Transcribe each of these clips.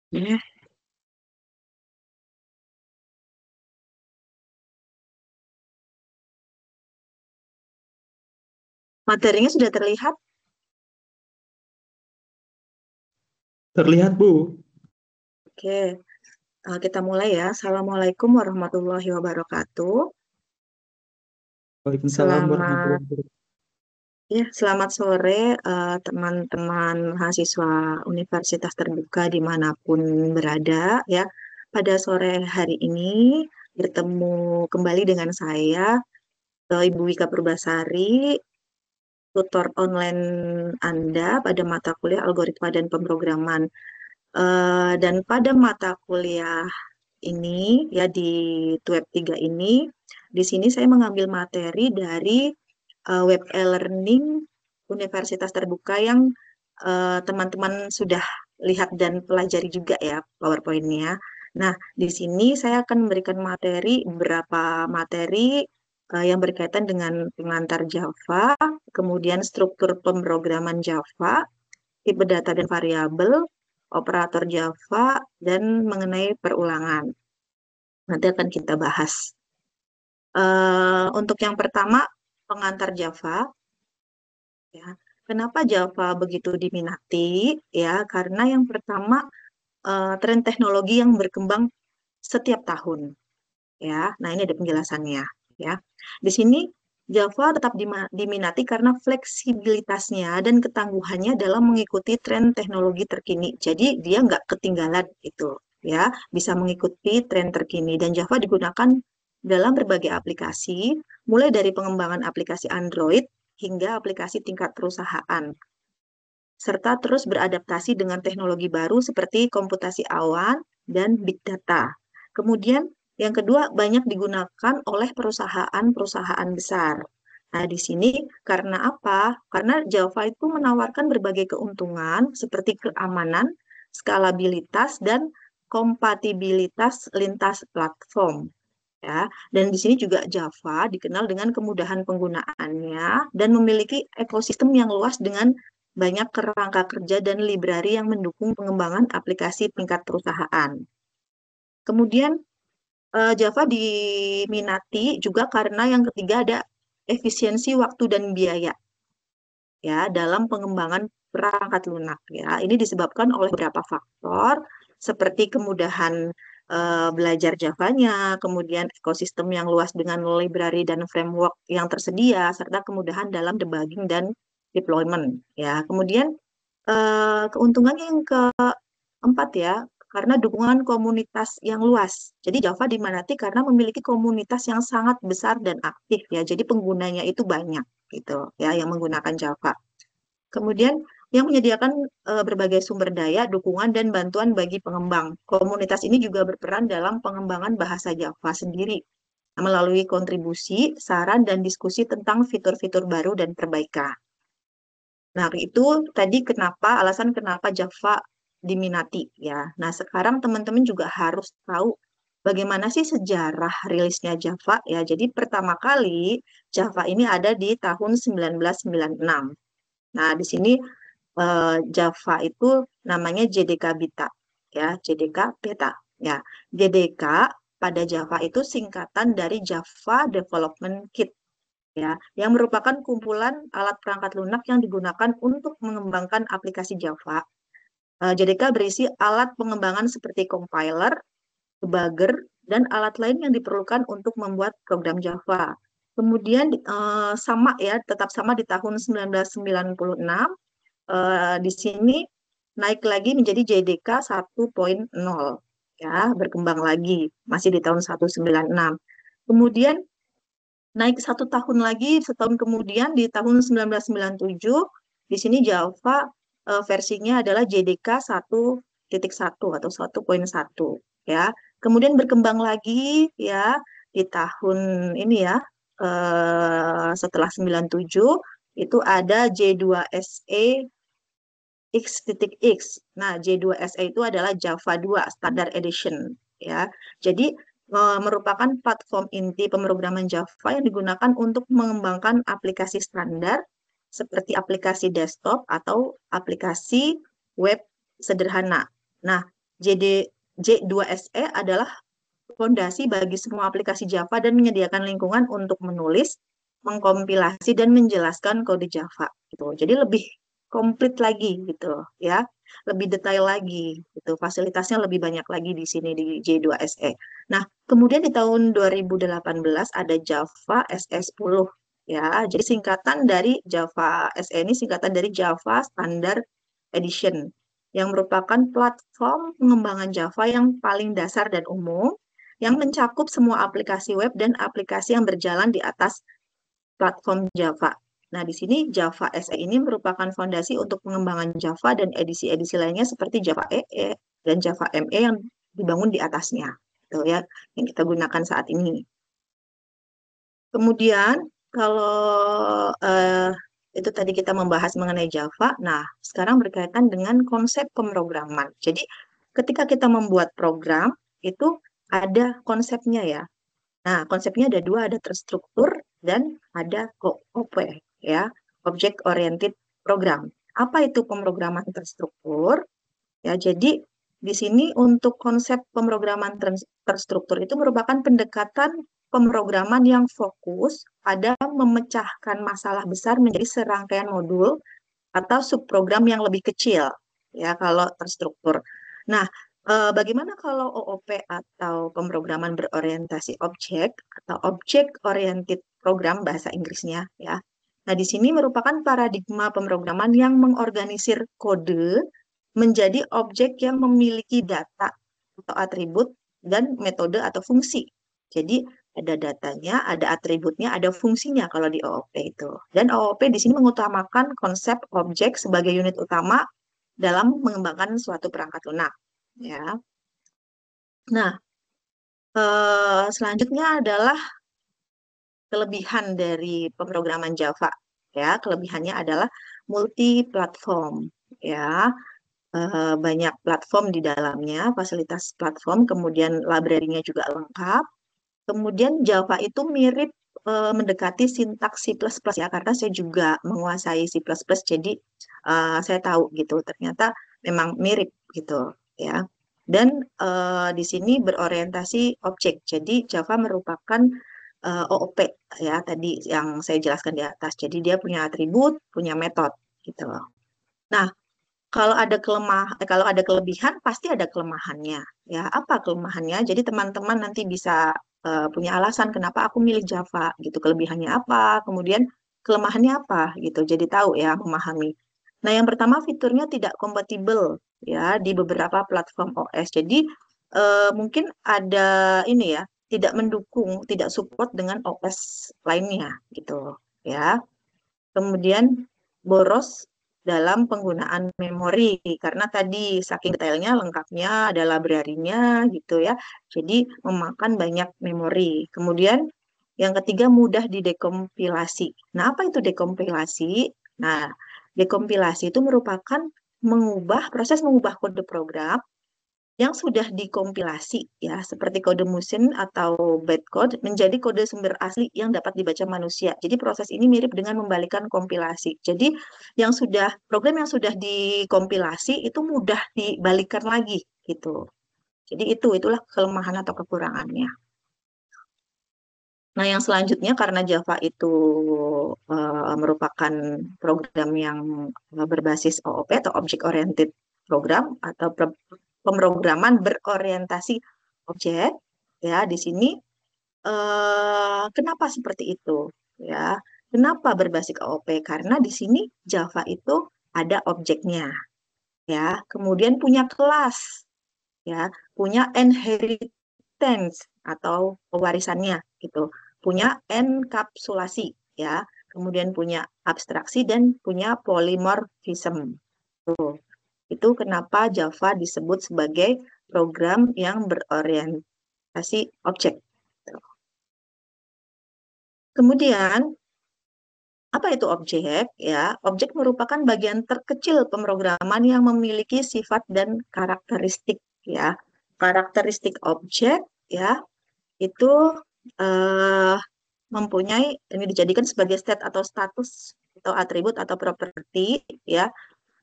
Ya, materinya sudah terlihat. Terlihat, Bu. Oke, kita mulai ya. Assalamualaikum warahmatullahi wabarakatuh. Waalaikumsalam Selamat warahmatullahi wabarakatuh. selamat sore teman-teman mahasiswa Universitas Terbuka dimanapun berada ya. Pada sore hari ini bertemu kembali dengan saya, Ibu Wika Purbasari, tutor online Anda pada mata kuliah Algoritma dan Pemrograman. Dan pada mata kuliah ini ya di web 3 ini, di sini saya mengambil materi dari web e-learning Universitas Terbuka yang teman-teman sudah lihat dan pelajari juga ya PowerPoint-nya. Nah, di sini saya akan memberikan beberapa materi yang berkaitan dengan pengantar Java, kemudian struktur pemrograman Java, tipe data dan variabel, operator Java, dan mengenai perulangan. Nanti akan kita bahas. Untuk yang pertama, pengantar Java, ya. Kenapa Java begitu diminati? Ya, karena yang pertama tren teknologi yang berkembang setiap tahun. Ya, nah ini ada penjelasannya. Ya, di sini Java tetap diminati karena fleksibilitasnya dan ketangguhannya dalam mengikuti tren teknologi terkini. Jadi dia nggak ketinggalan itu, ya, bisa mengikuti tren terkini. Dan Java digunakan dalam berbagai aplikasi, mulai dari pengembangan aplikasi Android hingga aplikasi tingkat perusahaan, serta terus beradaptasi dengan teknologi baru seperti komputasi awan dan big data. Kemudian yang kedua, banyak digunakan oleh perusahaan-perusahaan besar. Nah, di sini karena apa? Karena Java itu menawarkan berbagai keuntungan seperti keamanan, skalabilitas, dan kompatibilitas lintas platform. Ya, dan di sini juga Java dikenal dengan kemudahan penggunaannya dan memiliki ekosistem yang luas dengan banyak kerangka kerja dan library yang mendukung pengembangan aplikasi tingkat perusahaan. Kemudian Java diminati juga karena yang ketiga ada efisiensi waktu dan biaya ya dalam pengembangan perangkat lunak ya. Ini disebabkan oleh beberapa faktor seperti kemudahan belajar Javanya, kemudian ekosistem yang luas dengan library dan framework yang tersedia, serta kemudahan dalam debugging dan deployment ya. Kemudian keuntungannya yang keempat ya, karena dukungan komunitas yang luas. Jadi Java diminati karena memiliki komunitas yang sangat besar dan aktif ya. Jadi penggunanya itu banyak gitu ya yang menggunakan Java. Kemudian yang menyediakan berbagai sumber daya, dukungan, dan bantuan bagi pengembang. Komunitas ini juga berperan dalam pengembangan bahasa Java sendiri melalui kontribusi, saran, dan diskusi tentang fitur-fitur baru dan perbaikan. Nah, itu tadi alasan kenapa Java diminati ya. Nah, sekarang teman-teman juga harus tahu bagaimana sih sejarah rilisnya Java ya. Jadi pertama kali Java ini ada di tahun 1996. Nah, di sini Java itu namanya JDK Beta ya, JDK Beta ya. JDK pada Java itu singkatan dari Java Development Kit ya, yang merupakan kumpulan alat perangkat lunak yang digunakan untuk mengembangkan aplikasi Java. JDK berisi alat pengembangan seperti compiler, debugger, dan alat lain yang diperlukan untuk membuat program Java. Kemudian sama ya, tetap sama di tahun 1996, di sini naik lagi menjadi JDK 1.0 ya, berkembang lagi masih di tahun 196. Kemudian naik satu tahun lagi, setahun kemudian di tahun 1997, di sini Java versinya adalah JDK 1.1 atau 1.1 ya. Kemudian berkembang lagi ya di tahun ini ya, setelah 97 itu ada J2SE X.X. Nah, J2SE itu adalah Java 2 Standard Edition ya. Jadi merupakan platform inti pemrograman Java yang digunakan untuk mengembangkan aplikasi standar seperti aplikasi desktop atau aplikasi web sederhana. Nah, J2SE adalah fondasi bagi semua aplikasi Java dan menyediakan lingkungan untuk menulis, mengkompilasi dan menjelaskan kode Java gitu. Jadi lebih komplit lagi gitu ya, lebih detail lagi gitu. Fasilitasnya lebih banyak lagi di sini di J2SE. Nah, kemudian di tahun 2018 ada Java SE10 ya. Jadi singkatan dari Java SE ini singkatan dari Java Standard Edition yang merupakan platform pengembangan Java yang paling dasar dan umum yang mencakup semua aplikasi web dan aplikasi yang berjalan di atas platform Java. Nah, di sini Java SE ini merupakan fondasi untuk pengembangan Java dan edisi-edisi lainnya seperti Java EE dan Java ME yang dibangun di atasnya. Gitu ya, yang kita gunakan saat ini. Kemudian, kalau itu tadi kita membahas mengenai Java, nah sekarang berkaitan dengan konsep pemrograman. Jadi, ketika kita membuat program, itu ada konsepnya ya. Nah, konsepnya ada dua, ada terstruktur dan ada OOP, ya, Object Oriented Program. Apa itu pemrograman terstruktur? Ya, jadi di sini untuk konsep pemrograman terstruktur itu merupakan pendekatan pemrograman yang fokus pada memecahkan masalah besar menjadi serangkaian modul atau subprogram yang lebih kecil, ya kalau terstruktur. Nah, bagaimana kalau OOP atau pemrograman berorientasi objek atau Object Oriented Program bahasa Inggrisnya, ya. Nah, di sini merupakan paradigma pemrograman yang mengorganisir kode menjadi objek yang memiliki data atau atribut dan metode atau fungsi. Jadi ada datanya, ada atributnya, ada fungsinya kalau di OOP itu. Dan OOP di sini mengutamakan konsep objek sebagai unit utama dalam mengembangkan suatu perangkat lunak. Ya. Nah, selanjutnya adalah kelebihan dari pemrograman Java. Ya, kelebihannya adalah multi platform. Ya, banyak platform di dalamnya, fasilitas platform, kemudian library-nya juga lengkap. Kemudian Java itu mirip mendekati sintaks C++ ya, karena saya juga menguasai C++, jadi saya tahu gitu, ternyata memang mirip gitu ya. Dan di sini berorientasi objek, jadi Java merupakan OOP ya, tadi yang saya jelaskan di atas. Jadi dia punya atribut, punya metode gitu loh. Nah, kalau ada kelebihan pasti ada kelemahannya. Ya, apa kelemahannya? Jadi teman-teman nanti bisa punya alasan kenapa aku milih Java gitu. Kelebihannya apa? Kemudian kelemahannya apa gitu. Jadi tahu ya, memahami. Nah, yang pertama fiturnya tidak kompatibel ya di beberapa platform OS. Jadi mungkin ada ini ya, tidak mendukung, tidak support dengan OS lainnya gitu ya. Kemudian boros dalam penggunaan memori karena tadi saking detailnya lengkapnya ada library-nya gitu ya. Jadi memakan banyak memori. Kemudian yang ketiga mudah didekompilasi. Nah, apa itu dekompilasi? Nah, dekompilasi itu merupakan proses mengubah kode program yang sudah dikompilasi ya seperti kode mesin atau bytecode menjadi kode sumber asli yang dapat dibaca manusia. Jadi proses ini mirip dengan membalikan kompilasi. Jadi program yang sudah dikompilasi itu mudah dibalikan lagi gitu. Jadi itulah kelemahan atau kekurangannya. Nah, yang selanjutnya karena Java itu merupakan program yang berbasis OOP atau Object Oriented Program atau pemrograman berorientasi objek, ya di sini kenapa seperti itu? Ya, kenapa berbasis OOP? Karena di sini Java itu ada objeknya, ya, kemudian punya kelas, ya, punya inheritance atau pewarisannya gitu, punya enkapsulasi ya, kemudian punya abstraksi dan punya polymorphism. Tuh. Itu kenapa Java disebut sebagai program yang berorientasi objek. Kemudian apa itu objek? Ya, objek merupakan bagian terkecil pemrograman yang memiliki sifat dan karakteristik. Ya, karakteristik objek ya itu eh, mempunyai ini dijadikan sebagai state atau status atau atribut atau properti ya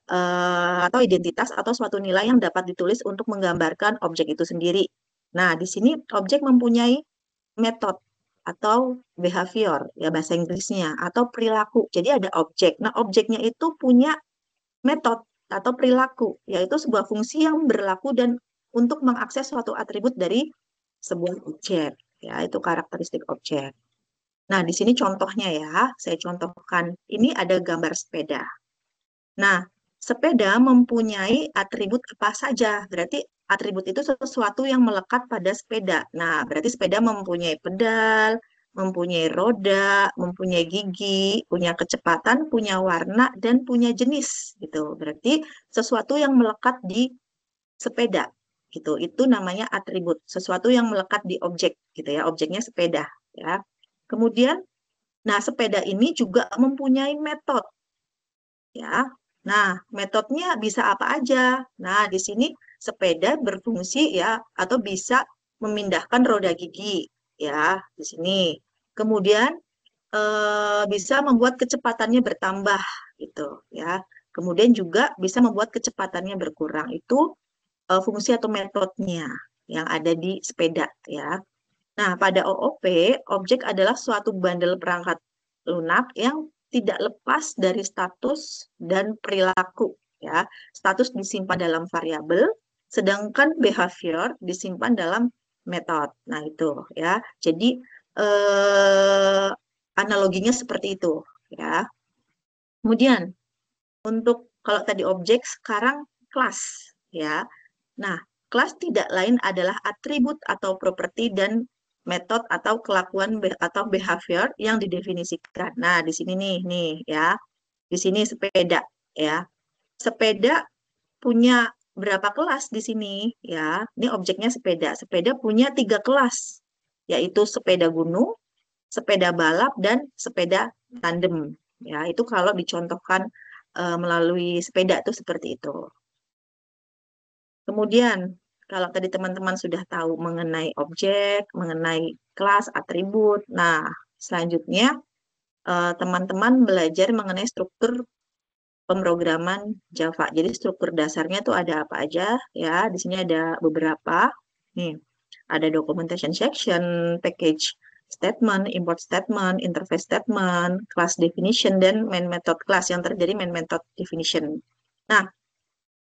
atau identitas atau suatu nilai yang dapat ditulis untuk menggambarkan objek itu sendiri. Nah, di sini objek mempunyai metode atau behavior, ya bahasa Inggrisnya, atau perilaku. Jadi ada objek. Nah, objeknya itu punya metode atau perilaku, yaitu sebuah fungsi yang berlaku dan untuk mengakses suatu atribut dari sebuah objek. Ya, itu karakteristik objek. Nah, di sini contohnya ya, saya contohkan. Ini ada gambar sepeda. Nah, sepeda mempunyai atribut apa saja? Berarti atribut itu sesuatu yang melekat pada sepeda. Nah, berarti sepeda mempunyai pedal, mempunyai roda, mempunyai gigi, punya kecepatan, punya warna, dan punya jenis gitu. Berarti sesuatu yang melekat di sepeda gitu. Itu namanya atribut, sesuatu yang melekat di objek gitu ya. Objeknya sepeda ya. Kemudian, nah sepeda ini juga mempunyai metode ya. Nah, metodenya bisa apa aja? Nah, di sini sepeda berfungsi ya atau bisa memindahkan roda gigi ya di sini. Kemudian bisa membuat kecepatannya bertambah gitu ya. Kemudian juga bisa membuat kecepatannya berkurang. Itu fungsi atau metodenya yang ada di sepeda ya. Nah, pada OOP, objek adalah suatu bandel perangkat lunak yang tidak lepas dari status dan perilaku. Ya, status disimpan dalam variabel, sedangkan behavior disimpan dalam metode. Nah, itu ya. Jadi analoginya seperti itu. Ya. Kemudian untuk kalau tadi objek, sekarang kelas. Ya. Nah, kelas tidak lain adalah atribut atau properti dan metode atau kelakuan atau behavior yang didefinisikan. Nah, di sini nih ya. Di sini sepeda ya. Sepeda punya berapa kelas di sini ya? Ini objeknya sepeda. Sepeda punya 3 kelas, yaitu sepeda gunung, sepeda balap, dan sepeda tandem. Ya, itu kalau dicontohkan melalui sepeda itu seperti itu. Kemudian, kalau tadi teman-teman sudah tahu mengenai objek, mengenai kelas, atribut, nah selanjutnya teman-teman belajar mengenai struktur pemrograman Java. Jadi struktur dasarnya itu ada apa aja ya? Di sini ada beberapa. Nih, ada documentation section, package statement, import statement, interface statement, class definition, dan main method class yang terjadi main method definition. Nah,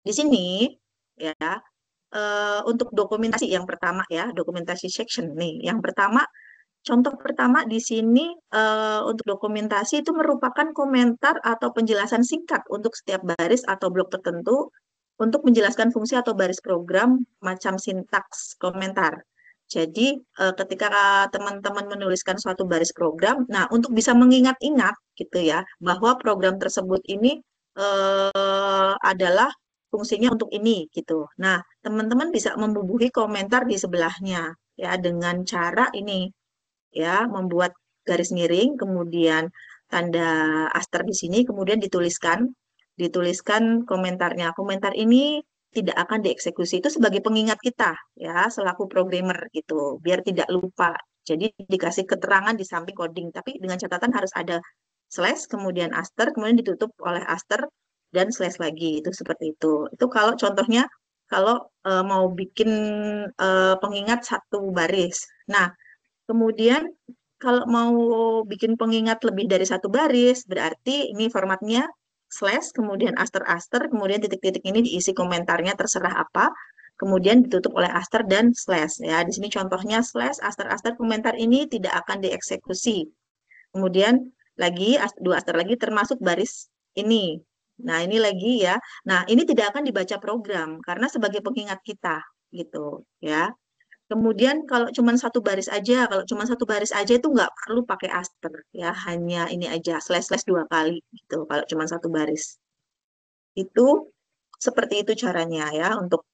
di sini ya untuk dokumentasi yang pertama ya, dokumentasi section nih. Yang pertama, contoh pertama di sini untuk dokumentasi itu merupakan komentar atau penjelasan singkat untuk setiap baris atau blok tertentu untuk menjelaskan fungsi atau baris program macam sintaks komentar. Jadi ketika teman-teman menuliskan suatu baris program, nah untuk bisa mengingat-ingat gitu ya bahwa program tersebut ini adalah fungsinya untuk ini gitu. Nah, teman-teman bisa membubuhi komentar di sebelahnya ya dengan cara ini ya, membuat garis miring, kemudian tanda aster di sini, kemudian dituliskan komentarnya. Komentar ini tidak akan dieksekusi, itu sebagai pengingat kita ya selaku programmer gitu, biar tidak lupa. Jadi dikasih keterangan di samping coding, tapi dengan catatan harus ada slash, kemudian aster, kemudian ditutup oleh aster dan slash lagi, itu seperti itu. Itu kalau contohnya kalau mau bikin pengingat satu baris. Nah, kemudian kalau mau bikin pengingat lebih dari satu baris, berarti ini formatnya slash, kemudian aster-aster, kemudian titik-titik ini diisi komentarnya terserah apa, kemudian ditutup oleh aster dan slash. Ya, di sini contohnya slash, aster-aster, komentar ini tidak akan dieksekusi. Kemudian lagi, dua aster lagi termasuk baris ini. Nah, ini lagi ya. Nah, ini tidak akan dibaca program karena sebagai pengingat kita gitu ya. Kemudian kalau cuma satu baris aja itu nggak perlu pakai aster ya, hanya ini aja slash slash 2 kali gitu. Kalau cuma satu baris itu seperti itu caranya ya untuk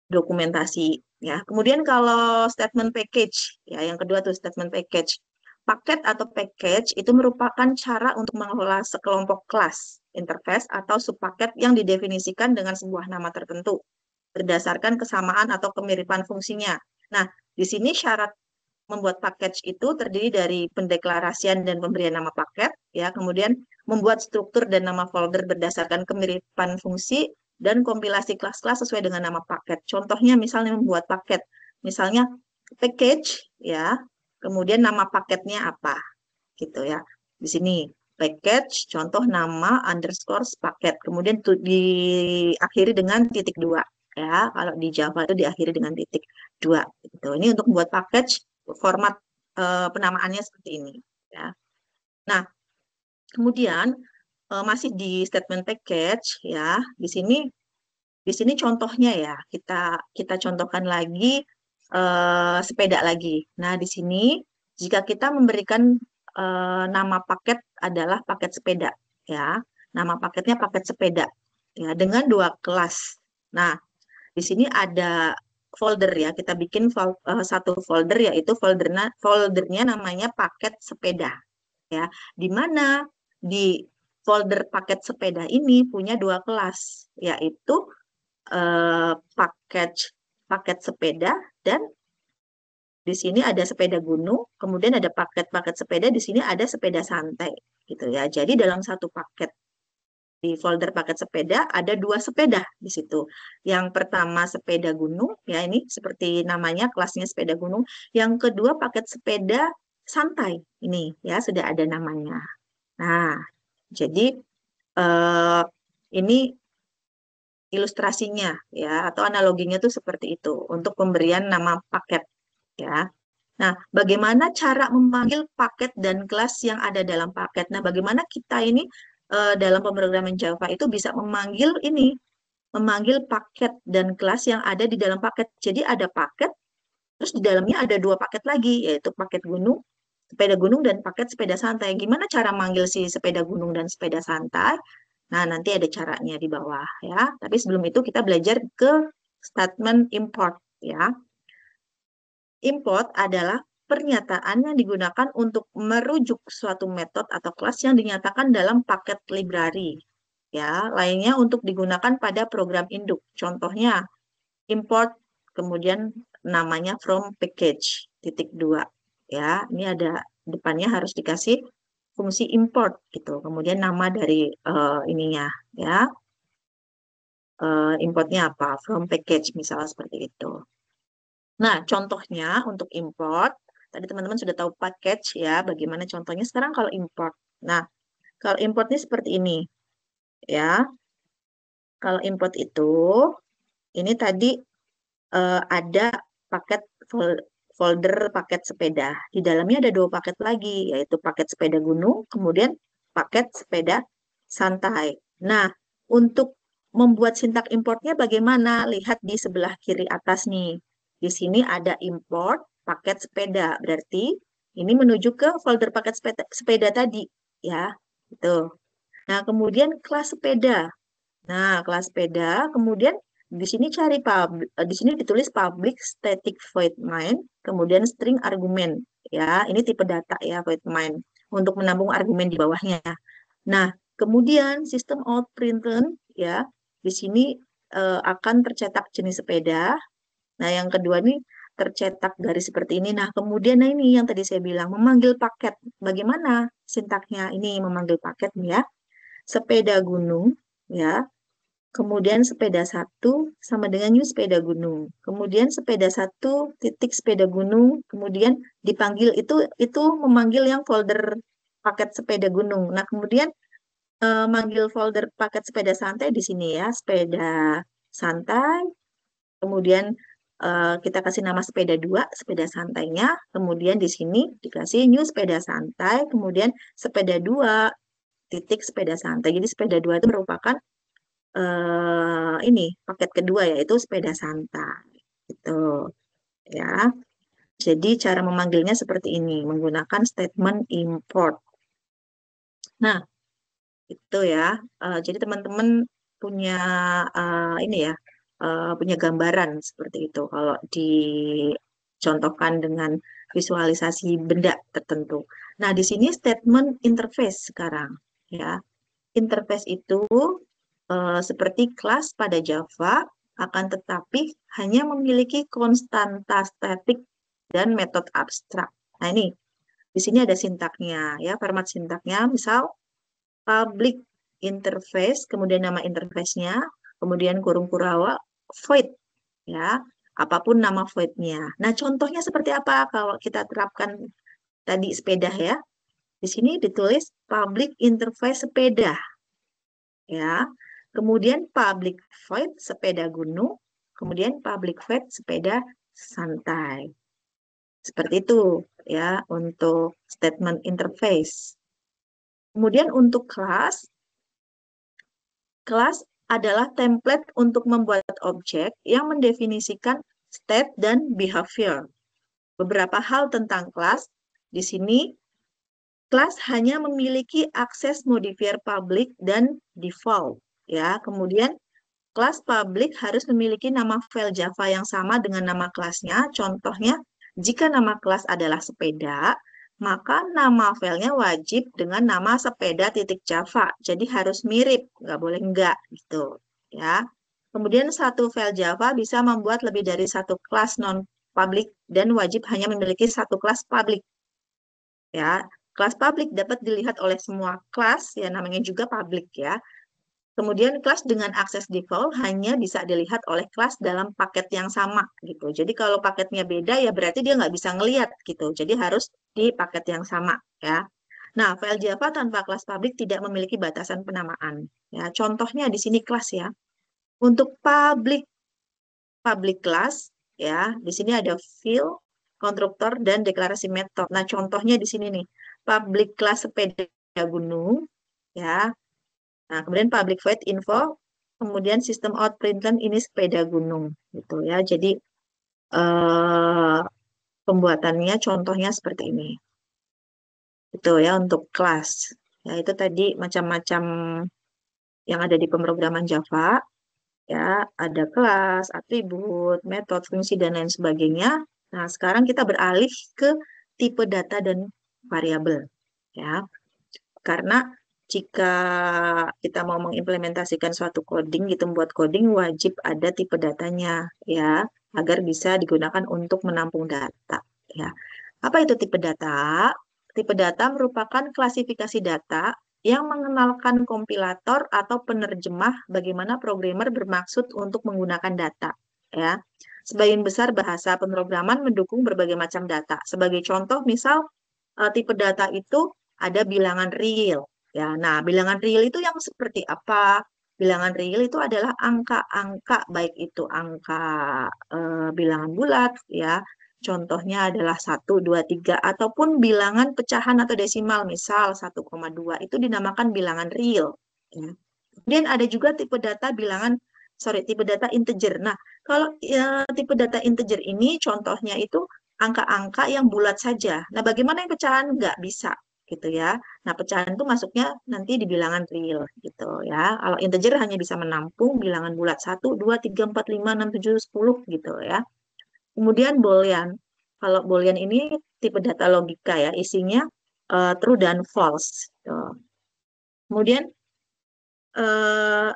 dokumentasi ya. Kemudian kalau statement package ya, yang kedua tuh statement package. Paket atau package itu merupakan cara untuk mengelola sekelompok kelas, interface atau subpaket yang didefinisikan dengan sebuah nama tertentu berdasarkan kesamaan atau kemiripan fungsinya. Nah, di sini syarat membuat package itu terdiri dari pendeklarasian dan pemberian nama paket, ya, kemudian membuat struktur dan nama folder berdasarkan kemiripan fungsi dan kompilasi kelas-kelas sesuai dengan nama paket. Contohnya misalnya membuat paket, misalnya package, ya, kemudian nama paketnya apa, gitu ya. Di sini package, contoh nama underscore paket, kemudian diakhiri dengan titik dua, ya. Kalau di Java itu diakhiri dengan titik dua. Gitu. Ini untuk membuat package format penamaannya seperti ini, ya. Nah, kemudian masih di statement package, ya. Di sini contohnya ya, kita contohkan lagi sepeda lagi. Nah, di sini jika kita memberikan nama paket adalah paket sepeda, ya. Nama paketnya paket sepeda, ya, dengan dua kelas. Nah, di sini ada folder ya, kita bikin satu folder, yaitu foldernya namanya paket sepeda, ya. Di mana di folder paket sepeda ini punya dua kelas, yaitu paket paket sepeda, dan di sini ada sepeda gunung, kemudian ada paket-paket sepeda, di sini ada sepeda santai, gitu ya. Jadi dalam satu paket di folder paket sepeda ada dua sepeda di situ. Yang pertama sepeda gunung, ya, ini seperti namanya, kelasnya sepeda gunung. Yang kedua paket sepeda santai, ini ya sudah ada namanya. Nah, jadi eh, ini ilustrasinya ya, atau analoginya tuh seperti itu untuk pemberian nama paket, ya. Nah, bagaimana cara memanggil paket dan kelas yang ada dalam paket? Nah, bagaimana kita ini dalam pemrograman Java itu bisa memanggil memanggil paket dan kelas yang ada di dalam paket. Jadi ada paket, terus di dalamnya ada dua paket lagi, yaitu paket gunung, sepeda gunung, dan paket sepeda santai. Gimana cara manggil si sepeda gunung dan sepeda santai? Nah, nanti ada caranya di bawah, ya. Tapi sebelum itu kita belajar ke statement import, ya. Import adalah pernyataan yang digunakan untuk merujuk suatu metode atau kelas yang dinyatakan dalam paket library. Ya, lainnya untuk digunakan pada program induk. Contohnya import, kemudian namanya from package titik dua. Ya, ini ada depannya harus dikasih fungsi import gitu. Kemudian nama dari ininya, ya. Importnya apa? From package misalnya seperti itu. Nah, contohnya untuk import, tadi teman-teman sudah tahu package ya, bagaimana contohnya. Sekarang kalau import. Nah, kalau import ini seperti ini ya. Kalau import itu, ini tadi ada paket folder paket sepeda. Di dalamnya ada dua paket lagi, yaitu paket sepeda gunung, kemudian paket sepeda santai. Nah, untuk membuat sintak importnya bagaimana? Lihat di sebelah kiri atas nih. Di sini ada import paket sepeda. Berarti ini menuju ke folder paket sepeda tadi, ya. Itu. Nah, kemudian kelas sepeda. Nah, kelas sepeda, kemudian di sini di sini ditulis public static void main, kemudian string argumen. Ya, ini tipe data ya, void main untuk menampung argumen di bawahnya. Nah, kemudian sistem out println ya, di sini akan tercetak jenis sepeda. Nah, yang kedua ini tercetak garis seperti ini. Nah, kemudian nah ini yang tadi saya bilang memanggil paket. Bagaimana sintaknya ini memanggil paket ya? Sepeda gunung ya. Kemudian sepeda satu sama dengan new sepeda gunung. Kemudian sepeda satu titik sepeda gunung. Kemudian dipanggil itu memanggil yang folder paket sepeda gunung. Nah, kemudian manggil folder paket sepeda santai di sini ya, sepeda santai. Kemudian kita kasih nama sepeda dua, sepeda santainya. Kemudian di sini dikasih new sepeda santai. Kemudian sepeda dua titik sepeda santai. Jadi sepeda dua itu merupakan ini paket kedua, yaitu sepeda santai. Itu ya. Jadi cara memanggilnya seperti ini menggunakan statement import. Nah, itu ya. Jadi teman-teman punya ini ya, punya gambaran seperti itu kalau dicontohkan dengan visualisasi benda tertentu. Nah, di sini statement interface sekarang ya. Interface itu seperti kelas pada Java, akan tetapi hanya memiliki konstanta statik dan metode abstrak. Nah, ini di sini ada sintaknya ya, format sintaknya misal public interface, kemudian nama interface-nya, kemudian kurung kurawa void ya, apapun nama void-nya. Nah, contohnya seperti apa kalau kita terapkan tadi sepeda ya? Di sini ditulis public interface sepeda ya. Kemudian public void sepeda gunung, kemudian public void sepeda santai. Seperti itu ya untuk statement interface. Kemudian untuk kelas, kelas adalah template untuk membuat objek yang mendefinisikan state dan behavior. Beberapa hal tentang kelas, di sini kelas hanya memiliki akses modifier public dan default. Ya, kemudian kelas public harus memiliki nama file Java yang sama dengan nama kelasnya. Contohnya, jika nama kelas adalah sepeda, maka nama filenya wajib dengan nama sepeda.java. Jadi harus mirip, nggak boleh enggak gitu. Ya. Kemudian satu file Java bisa membuat lebih dari satu kelas non-public dan wajib hanya memiliki satu kelas public. Ya, kelas public dapat dilihat oleh semua kelas, ya namanya juga public ya. Kemudian kelas dengan akses default hanya bisa dilihat oleh kelas dalam paket yang sama gitu. Jadi kalau paketnya beda ya berarti dia nggak bisa ngelihat gitu. Jadi harus di paket yang sama ya. Nah, file Java tanpa kelas public tidak memiliki batasan penamaan. Ya, contohnya di sini kelas ya. Untuk public class ya, di sini ada field, konstruktor dan deklarasi metode. Nah, contohnya di sini nih. Public class sepeda gunung ya. Nah, kemudian public void info, kemudian sistem out println ini sepeda gunung gitu ya. Jadi pembuatannya contohnya seperti ini. Itu ya untuk kelas. Ya, itu tadi macam-macam yang ada di pemrograman Java. Ya, ada kelas, atribut, metode, fungsi dan lain sebagainya. Nah, sekarang kita beralih ke tipe data dan variabel. Ya, karena jika kita mau mengimplementasikan suatu coding, gitu membuat coding wajib ada tipe datanya ya, agar bisa digunakan untuk menampung data ya. Apa itu tipe data? Tipe data merupakan klasifikasi data yang mengenalkan kompilator atau penerjemah bagaimana programmer bermaksud untuk menggunakan data ya. Sebagian besar bahasa pemrograman mendukung berbagai macam data. Sebagai contoh, misal tipe data itu ada bilangan real. Ya, nah bilangan real itu yang seperti apa? Bilangan real itu adalah angka-angka, baik itu angka bilangan bulat, ya. Contohnya adalah 1, 2, 3, ataupun bilangan pecahan atau desimal, misal 1,2, itu dinamakan bilangan real. Ya. Kemudian ada juga tipe data integer. Nah, kalau tipe data integer ini contohnya itu angka-angka yang bulat saja. Nah, bagaimana yang pecahan? Nggak bisa, gitu ya. Nah, pecahan itu masuknya nanti di bilangan real, gitu ya. Kalau integer hanya bisa menampung bilangan bulat 1, 2, 3, 4, 5, 6, 7, 10, gitu ya. Kemudian Boolean. Kalau Boolean ini tipe data logika ya, isinya true dan false. Gitu. Kemudian eh,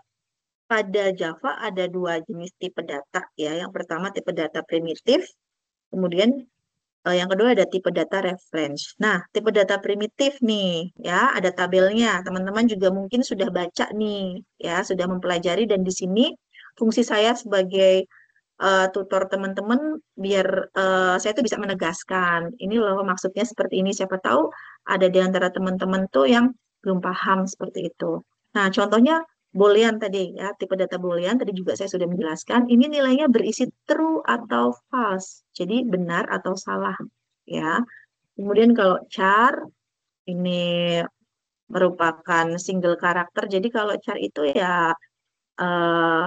pada Java ada dua jenis tipe data ya. Yang pertama tipe data primitif, kemudian yang kedua ada tipe data reference. Nah, tipe data primitif nih, ya, ada tabelnya. Teman-teman juga mungkin sudah baca nih, ya, sudah mempelajari dan di sini fungsi saya sebagai tutor teman-teman biar saya tuh bisa menegaskan. Ini loh maksudnya seperti ini. Siapa tahu ada di antara teman-teman tuh yang belum paham seperti itu. Nah, contohnya Boolean tadi ya, tipe data Boolean tadi juga saya sudah menjelaskan. Ini nilainya berisi true atau false. Jadi benar atau salah ya. Kemudian kalau char ini merupakan single karakter. Jadi kalau char itu ya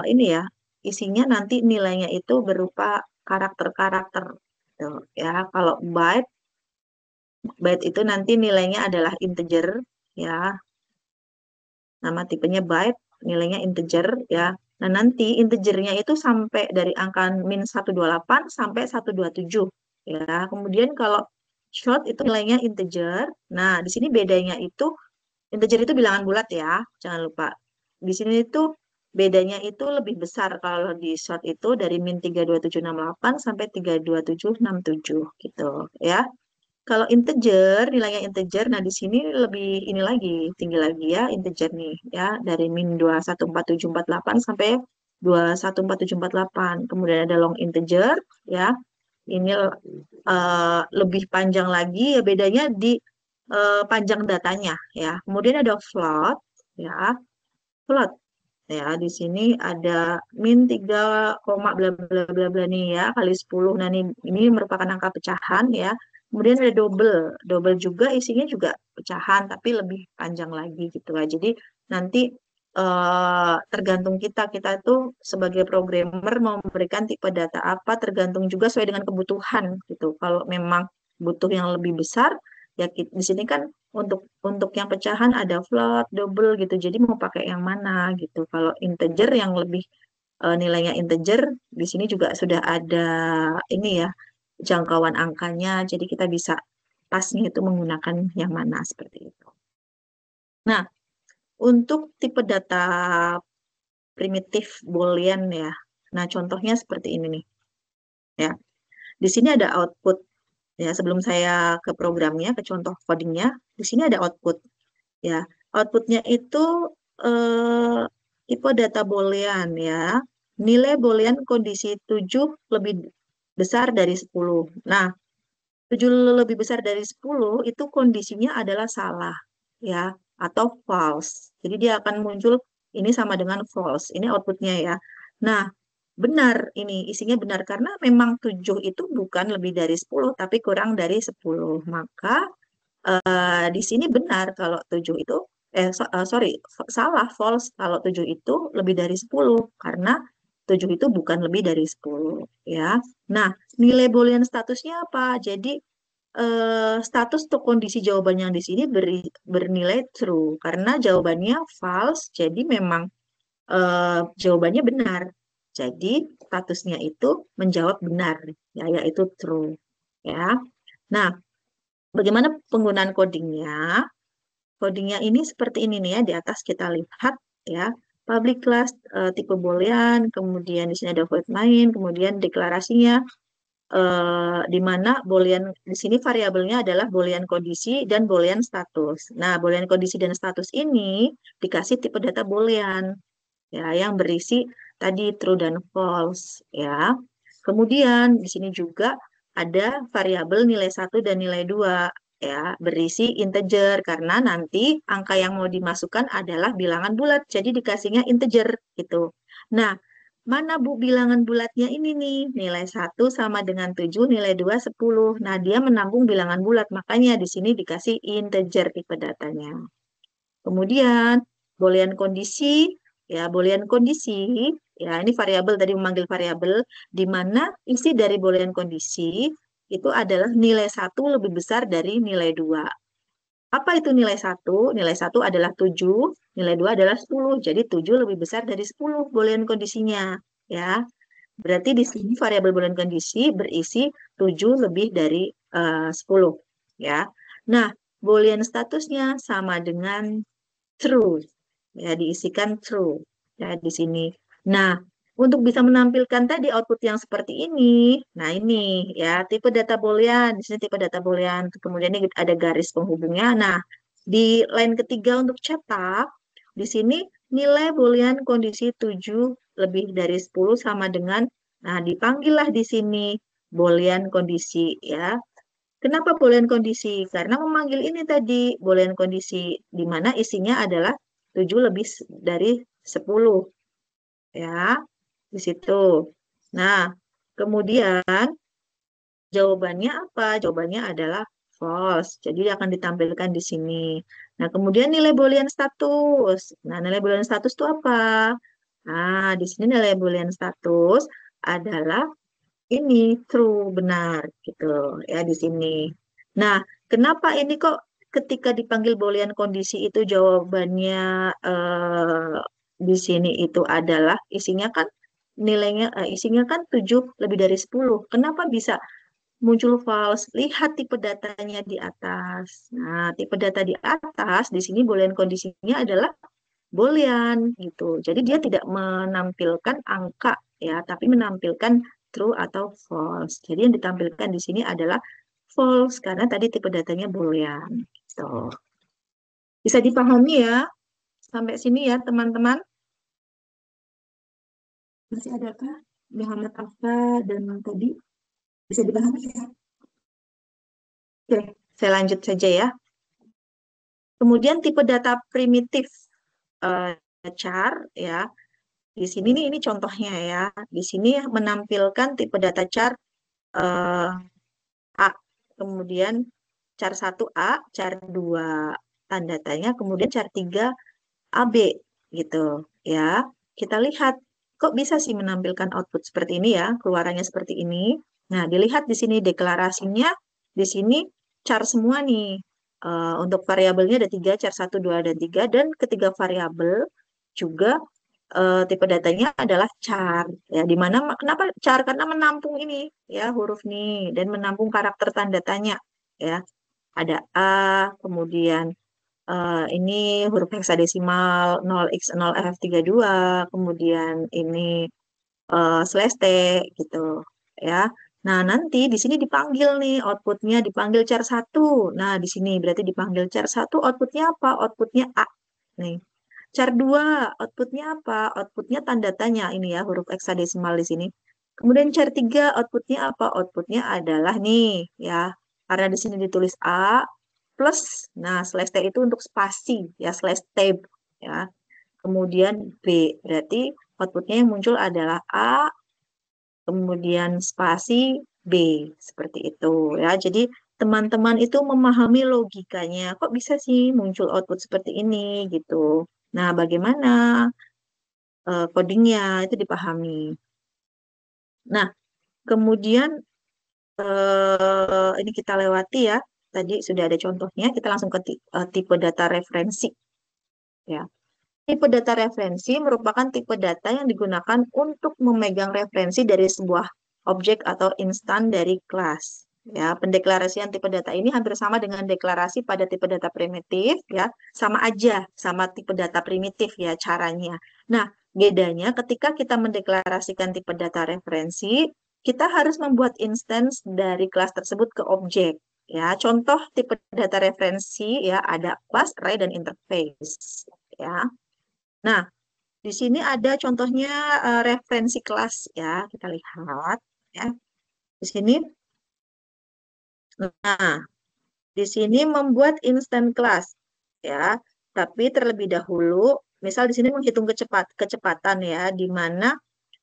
ini ya isinya nanti nilainya itu berupa karakter-karakter gitu, ya. Kalau byte itu nanti nilainya adalah integer ya. Nama tipenya byte, nilainya integer ya. Nah, nanti integernya itu sampai dari angka -128 sampai 127 ya. Kemudian kalau short itu nilainya integer. Nah, di sini bedanya itu integer itu bilangan bulat ya, jangan lupa. Di sini itu bedanya itu lebih besar kalau di short itu dari min 32768 sampai 32767 gitu ya. Kalau integer, nilainya integer, nah di sini lebih ini lagi, tinggi lagi ya integer nih ya, dari min 2144748 sampai 2144748. Kemudian ada long integer ya, ini lebih panjang lagi ya, bedanya di panjang datanya ya. Kemudian ada float ya, float ya, di sini ada min 3, bla bla bla bla nih ya kali 10. Nah ini merupakan angka pecahan ya. Kemudian ada double, double juga isinya juga pecahan tapi lebih panjang lagi gitu lah. Jadi nanti tergantung kita itu sebagai programmer mau memberikan tipe data apa, tergantung juga sesuai dengan kebutuhan gitu. Kalau memang butuh yang lebih besar ya di sini kan untuk yang pecahan ada float, double gitu. Jadi mau pakai yang mana gitu. Kalau integer yang lebih nilainya integer, di sini juga sudah ada ini ya jangkauan angkanya. Jadi kita bisa pasnya itu menggunakan yang mana seperti itu. Nah, untuk tipe data primitif Boolean ya. Nah, contohnya seperti ini nih. Ya, di sini ada output ya. Sebelum saya ke programnya, ke contoh codingnya, di sini ada output. Ya, outputnya itu eh, tipe data boolean ya. Nilai boolean kondisi 7 lebih besar dari 10. Nah, 7 lebih besar dari 10 itu kondisinya adalah salah ya atau false. Jadi dia akan muncul ini sama dengan false. Ini outputnya ya. Nah, benar ini isinya benar karena memang 7 itu bukan lebih dari 10 tapi kurang dari 10. Maka di sini benar kalau 7 itu sorry, salah false kalau 7 itu lebih dari 10 karena 7 itu bukan lebih dari 10 ya. Nah, nilai boolean statusnya apa? Jadi status atau kondisi jawaban yang di sini bernilai true karena jawabannya false. Jadi memang jawabannya benar. Jadi statusnya itu menjawab benar ya, yaitu true ya. Nah, bagaimana penggunaan codingnya? Codingnya ini seperti ini nih ya, di atas kita lihat ya. Public class tipe boolean, kemudian di sini ada void main, kemudian deklarasinya di mana boolean di sini variabelnya adalah boolean kondisi dan boolean status. Nah, boolean kondisi dan status ini dikasih tipe data boolean ya yang berisi tadi true dan false ya. Kemudian di sini juga ada variabel nilai 1 dan nilai 2 ya, berisi integer karena nanti angka yang mau dimasukkan adalah bilangan bulat. Jadi dikasihnya integer gitu. Nah, mana Bu bilangan bulatnya ini nih? Nilai 1 sama dengan 7, nilai 2 10. Nah, dia menanggung bilangan bulat. Makanya di sini dikasih integer tipe datanya. Kemudian boolean kondisi, ya boolean kondisi, ya ini variabel tadi memanggil variabel, di mana isi dari boolean kondisi itu adalah nilai 1 lebih besar dari nilai 2. Apa itu nilai 1? Nilai 1 adalah 7, nilai 2 adalah 10. Jadi 7 lebih besar dari 10 boolean kondisinya. Ya, berarti di sini variabel boolean kondisi berisi 7 lebih dari 10. Ya, nah boolean statusnya sama dengan true ya diisikan true ya di sini. Nah, untuk bisa menampilkan tadi output yang seperti ini, nah ini ya tipe data boolean, di sini tipe data boolean, kemudian ini ada garis penghubungnya. Nah, di line ketiga untuk cetak, di sini nilai boolean kondisi 7 lebih dari 10 sama dengan, nah dipanggillah di sini boolean kondisi ya. Kenapa boolean kondisi? Karena memanggil ini tadi boolean kondisi di mana isinya adalah 7 lebih dari 10 ya di situ. Nah, kemudian jawabannya apa? Jawabannya adalah false. Jadi akan ditampilkan di sini. Nah, kemudian nilai boolean status. Nah, nilai boolean status itu apa? Nah, di sini nilai boolean status adalah ini true benar gitu ya di sini. Nah, kenapa ini kok ketika dipanggil boolean kondisi itu jawabannya di sini itu adalah isinya kan nilainya isinya kan 7 lebih dari 10. Kenapa bisa muncul false? Lihat tipe datanya di atas. Nah, tipe data di atas di sini boolean kondisinya adalah Boolean gitu. Jadi dia tidak menampilkan angka ya, tapi menampilkan true atau false. Jadi yang ditampilkan di sini adalah false karena tadi tipe datanya Boolean. Gitu. Bisa dipahami ya sampai sini ya teman-teman. Masih adakah Muhammad Afa dan tadi bisa dipahami ya? Oke, saya lanjut saja ya. Kemudian tipe data primitif eh, char ya. Di sini nih ini contohnya ya. Di sini menampilkan tipe data char eh, A. Kemudian char 1A, char 2 tanda tanya, kemudian char 3 AB gitu ya. Kita lihat kok bisa sih menampilkan output seperti ini ya, keluarannya seperti ini. Nah, dilihat di sini deklarasinya, di sini char semua nih. Untuk variabelnya ada 3, char 1, 2, dan 3, dan ketiga variabel juga tipe datanya adalah char. Ya, di mana kenapa char? Karena menampung ini ya huruf nih dan menampung karakter tanda tanya ya. Ada A, kemudian ini huruf heksadesimal 0x0f32, kemudian ini slash T gitu ya. Nah, nanti di sini dipanggil nih outputnya dipanggil char 1. Nah, di sini berarti dipanggil char 1 outputnya apa? Outputnya A. Nih. Char 2 outputnya apa? Outputnya tanda tanya ini ya, huruf heksadesimal di sini. Kemudian char 3 outputnya apa? Outputnya adalah nih ya. Karena di sini ditulis A plus, nah slash T itu untuk spasi ya, slash tab ya. Kemudian B, berarti outputnya yang muncul adalah A, kemudian spasi B, seperti itu ya. Jadi teman-teman itu memahami logikanya, kok bisa sih muncul output seperti ini gitu. Nah, bagaimana codingnya itu dipahami. Nah, kemudian ini kita lewati ya. Tadi sudah ada contohnya, kita langsung ke tipe data referensi ya. Tipe data referensi merupakan tipe data yang digunakan untuk memegang referensi dari sebuah objek atau instan dari kelas. Ya, pendeklarasian tipe data ini hampir sama dengan deklarasi pada tipe data primitif, ya, sama aja sama tipe data primitif ya caranya. Nah, bedanya ketika kita mendeklarasikan tipe data referensi, kita harus membuat instance dari kelas tersebut ke objek. Ya, contoh tipe data referensi ya ada class, array, dan interface. Ya. Nah, di sini ada contohnya referensi kelas ya, kita lihat ya. Di sini, nah, di sini membuat instant class ya. Tapi terlebih dahulu, misal di sini menghitung kecepatan ya, di mana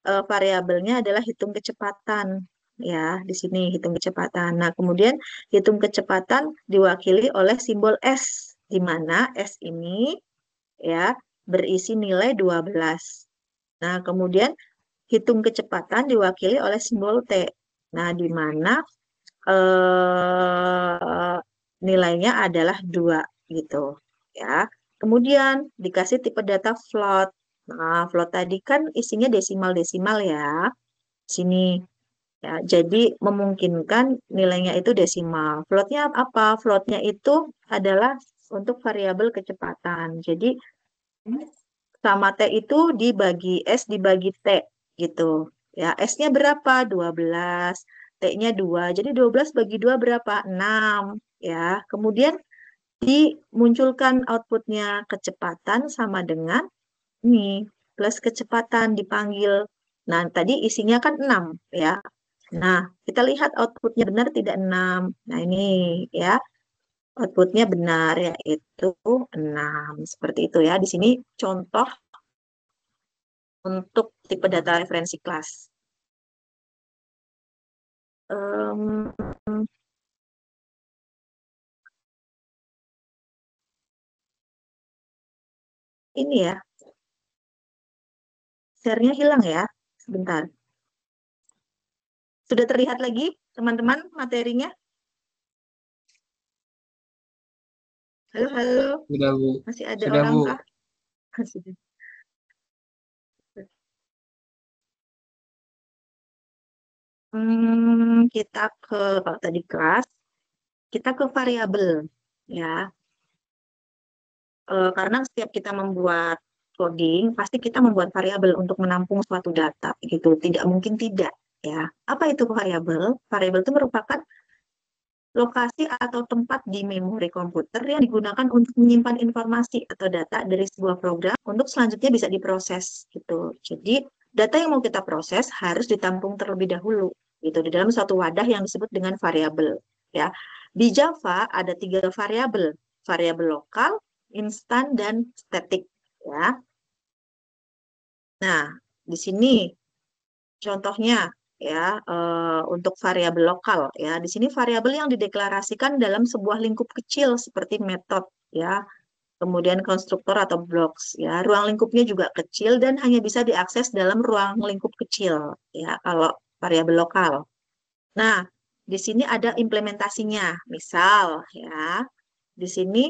variabelnya adalah hitung kecepatan ya. Di sini hitung kecepatan. Nah, kemudian hitung kecepatan diwakili oleh simbol S, di mana S ini ya berisi nilai 12. Nah, kemudian hitung kecepatan diwakili oleh simbol T. Nah, di mana nilainya adalah 2 gitu ya. Kemudian dikasih tipe data float. Nah, float tadi kan isinya desimal-desimal ya. Sini ya. Jadi memungkinkan nilainya itu desimal. Floatnya apa? Floatnya itu adalah untuk variabel kecepatan. Jadi sama T itu dibagi S dibagi T gitu. Ya, S-nya berapa? 12. T-nya 2. Jadi 12 bagi 2 berapa? 6. Ya, kemudian dimunculkan outputnya kecepatan sama dengan ini plus kecepatan dipanggil. Nah, tadi isinya kan 6 ya. Nah, kita lihat outputnya benar tidak 6. Nah, ini ya. Outputnya benar yaitu 6. Seperti itu ya. Di sini contoh untuk tipe data referensi kelas. Em, ini ya, share-nya hilang ya. Sebentar. Sudah terlihat lagi, teman-teman, materinya? Halo, halo. Sudah, Bu. Masih ada Sudah, orang Bu. kah? Sudah. Kita ke, kalau tadi kelas, kita ke variabel. Ya, karena setiap kita membuat coding, pasti kita membuat variabel untuk menampung suatu data, gitu. Tidak mungkin tidak, ya. Apa itu variabel? Variabel itu merupakan lokasi atau tempat di memori komputer yang digunakan untuk menyimpan informasi atau data dari sebuah program untuk selanjutnya bisa diproses, gitu. Jadi, data yang mau kita proses harus ditampung terlebih dahulu, gitu, di dalam suatu wadah yang disebut dengan variabel, ya. Di Java ada 3 variabel, variabel lokal, instan, dan static, ya. Nah, di sini contohnya ya, untuk variabel lokal ya. Di sini variabel yang dideklarasikan dalam sebuah lingkup kecil seperti metode ya, kemudian konstruktor atau blocks ya. Ruang lingkupnya juga kecil dan hanya bisa diakses dalam ruang lingkup kecil ya kalau variabel lokal. Nah, di sini ada implementasinya. Misal ya, di sini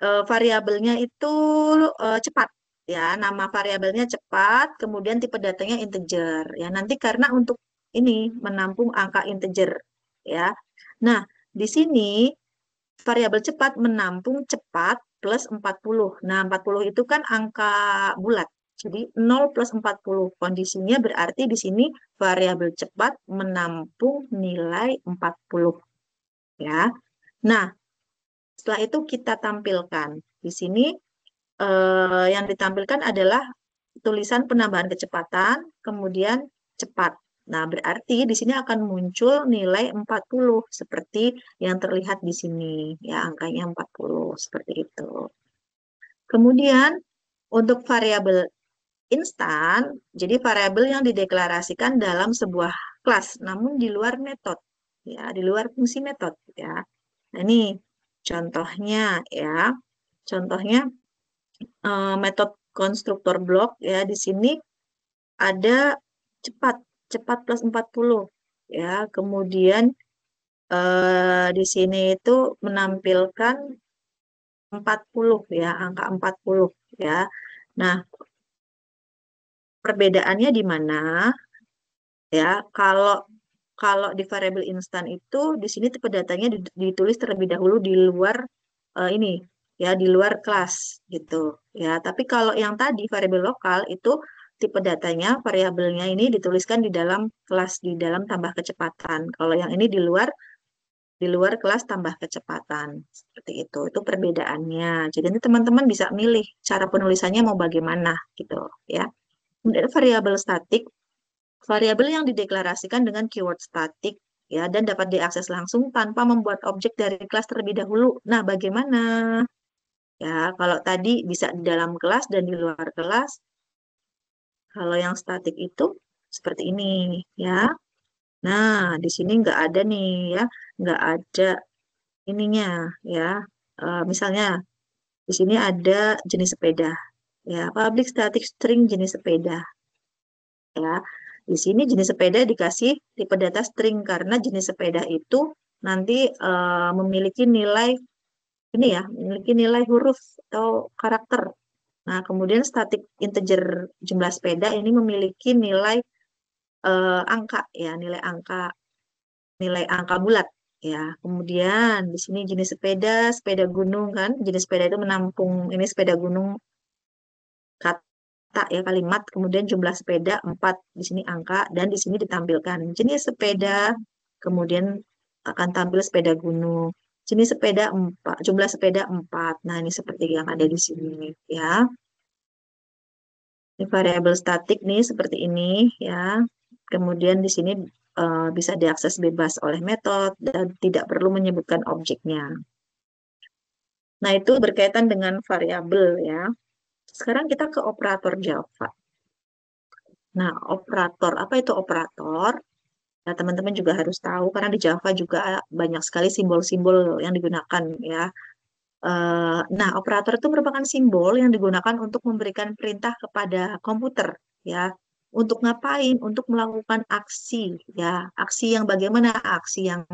variabelnya itu cepat ya, nama variabelnya cepat, kemudian tipe datanya integer ya. Nanti karena untuk ini menampung angka integer ya. Nah, di sini variabel cepat menampung cepat plus 40. Nah, 40 itu kan angka bulat. Jadi 0 plus 40. Kondisinya berarti di sini variabel cepat menampung nilai 40 ya. Nah, setelah itu kita tampilkan. Di sini yang ditampilkan adalah tulisan penambahan kecepatan, kemudian cepat. Nah, berarti di sini akan muncul nilai 40 seperti yang terlihat di sini. Ya, angkanya 40 seperti itu. Kemudian untuk variabel instan, jadi variabel yang dideklarasikan dalam sebuah kelas, namun di luar metode. Ya, di luar fungsi metode ya. Nah, ini contohnya ya. Contohnya metode konstruktor blok ya, di sini ada cepat cepat plus 40 ya, kemudian di sini itu menampilkan 40 ya, angka 40 ya. Nah, perbedaannya di mana ya? Kalau kalau di variabel instan itu di sini tipe datanya ditulis terlebih dahulu di luar ini ya, di luar kelas gitu ya. Tapi kalau yang tadi variabel lokal itu tipe datanya, variabelnya ini dituliskan di dalam kelas, di dalam tambah kecepatan. Kalau yang ini di luar kelas tambah kecepatan. Seperti itu. Itu perbedaannya. Jadi nanti teman-teman bisa milih cara penulisannya mau bagaimana gitu ya. Kemudian variabel statik, variabel yang dideklarasikan dengan keyword statik ya, dan dapat diakses langsung tanpa membuat objek dari kelas terlebih dahulu. Nah, bagaimana? Ya, kalau tadi bisa di dalam kelas dan di luar kelas, kalau yang statik itu seperti ini ya. Nah, di sini nggak ada nih ya, nggak ada ininya ya. Misalnya di sini ada jenis sepeda ya, public static string jenis sepeda ya. Di sini jenis sepeda dikasih tipe data string karena jenis sepeda itu nanti memiliki nilai ini ya, memiliki nilai huruf atau karakter. Nah, kemudian static integer jumlah sepeda ini memiliki nilai angka ya, nilai angka bulat ya. Kemudian di sini jenis sepeda, sepeda gunung kan, jenis sepeda itu menampung ini sepeda gunung kata ya, kalimat, kemudian jumlah sepeda 4 di sini angka, dan di sini ditampilkan jenis sepeda, kemudian akan tampil sepeda gunung. Jenis sepeda 4, jumlah sepeda 4. Nah, ini seperti yang ada di sini ya. Ini variabel statik nih seperti ini ya. Kemudian di sini bisa diakses bebas oleh metode dan tidak perlu menyebutkan objeknya. Nah, itu berkaitan dengan variabel ya. Sekarang kita ke operator Java. Nah, operator, apa itu operator? Nah, teman-teman juga harus tahu karena di Java juga banyak sekali simbol-simbol yang digunakan ya. Nah, operator itu merupakan simbol yang digunakan untuk memberikan perintah kepada komputer ya. Untuk ngapain? Untuk melakukan aksi ya. Aksi yang bagaimana? Aksi yang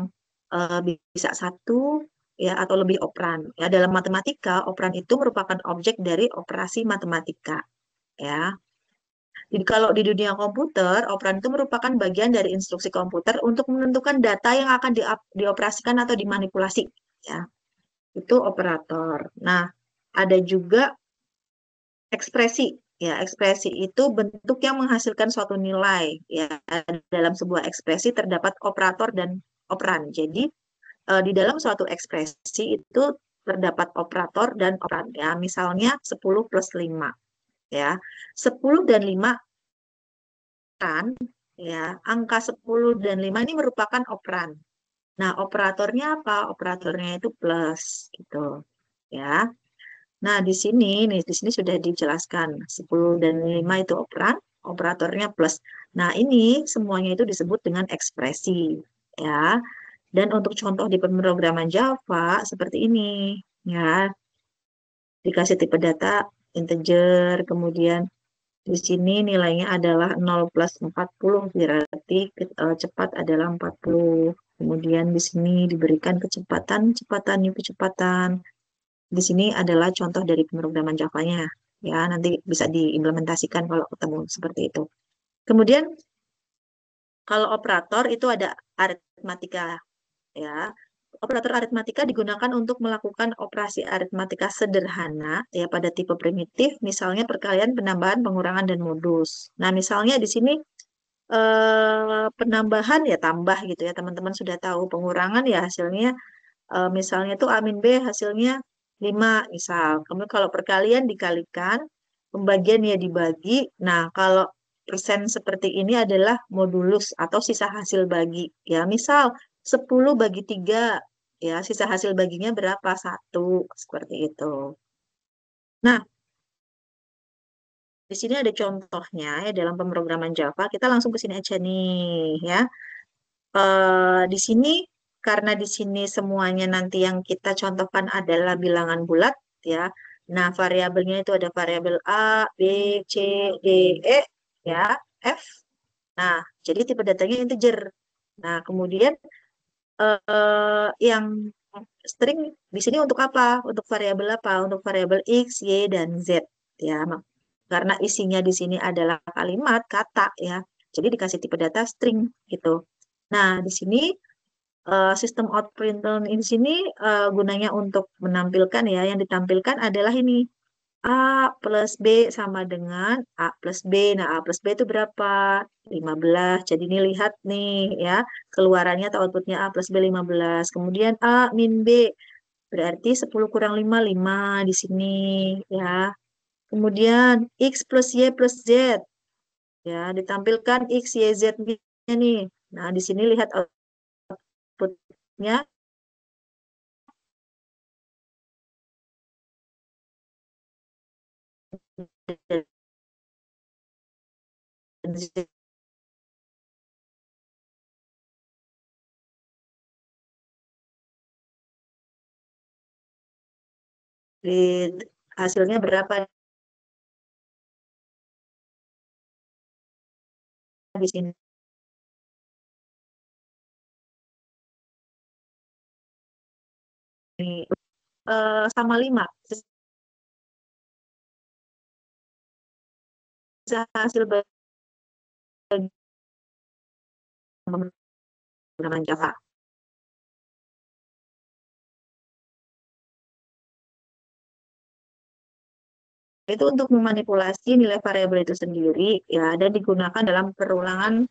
bisa satu ya atau lebih operan. Ya, dalam matematika, operan itu merupakan objek dari operasi matematika ya. Jadi kalau di dunia komputer, operan itu merupakan bagian dari instruksi komputer untuk menentukan data yang akan dioperasikan atau dimanipulasi. Ya, itu operator. Nah, ada juga ekspresi. Ya, ekspresi itu bentuk yang menghasilkan suatu nilai. Ya, dalam sebuah ekspresi terdapat operator dan operan. Jadi, di dalam suatu ekspresi itu terdapat operator dan operan. Ya, misalnya 10 plus 5. Ya, 10 dan 5 kan, ya, angka 10 dan 5 ini merupakan operan. Nah, operatornya apa? Operatornya itu plus gitu. Ya. Nah, di sini sudah dijelaskan 10 dan 5 itu operan, operatornya plus. Nah, ini semuanya itu disebut dengan ekspresi, ya. Dan untuk contoh di pemrograman Java seperti ini, ya. Dikasih tipe data integer, kemudian di sini nilainya adalah 0 plus 40, berarti cepat adalah 40. Kemudian di sini diberikan kecepatan, new kecepatan. Di sini adalah contoh dari pemrograman Java-nya. Ya, nanti bisa diimplementasikan kalau ketemu seperti itu. Kemudian kalau operator itu ada aritmatika, ya. Operator aritmatika digunakan untuk melakukan operasi aritmatika sederhana ya pada tipe primitif, misalnya perkalian, penambahan, pengurangan, dan modus. Nah, misalnya di sini penambahan ya tambah gitu ya, teman-teman sudah tahu. Pengurangan ya hasilnya misalnya itu A min B hasilnya 5 misal. Kemudian kalau perkalian dikalikan, pembagian ya dibagi. Nah, kalau persen seperti ini adalah modulus atau sisa hasil bagi. Ya, misal 10 bagi 3, ya sisa hasil baginya berapa? 1, seperti itu. Nah, di sini ada contohnya ya dalam pemrograman Java. Kita langsung ke sini aja nih ya. Di sini karena di sini semuanya nanti yang kita contohkan adalah bilangan bulat ya. Nah, variabelnya itu ada variabel A, B, C, D, E ya, F. Nah, jadi tipe datanya integer. Nah, kemudian yang string di sini untuk apa? Untuk variabel apa? Untuk variabel X, Y, dan Z ya. Karena isinya di sini adalah kalimat, kata ya. Jadi dikasih tipe data string gitu. Nah, di sini sistem outprint di sini gunanya untuk menampilkan ya, yang ditampilkan adalah ini A plus B sama dengan A plus B. Nah, A plus B itu berapa? 15. Jadi ini lihat nih ya, keluarannya atau outputnya A plus B 15. Kemudian A min B, berarti 10 kurang 5, 5 di sini ya. Kemudian X plus Y plus Z, ya ditampilkan X, Y, Z-nya nih. Nah, di sini lihat outputnya. Hasilnya berapa di sini? Sama 5. Sisa hasil bagi pemrograman Java. Itu untuk memanipulasi nilai variabel itu sendiri ya, dan digunakan dalam perulangan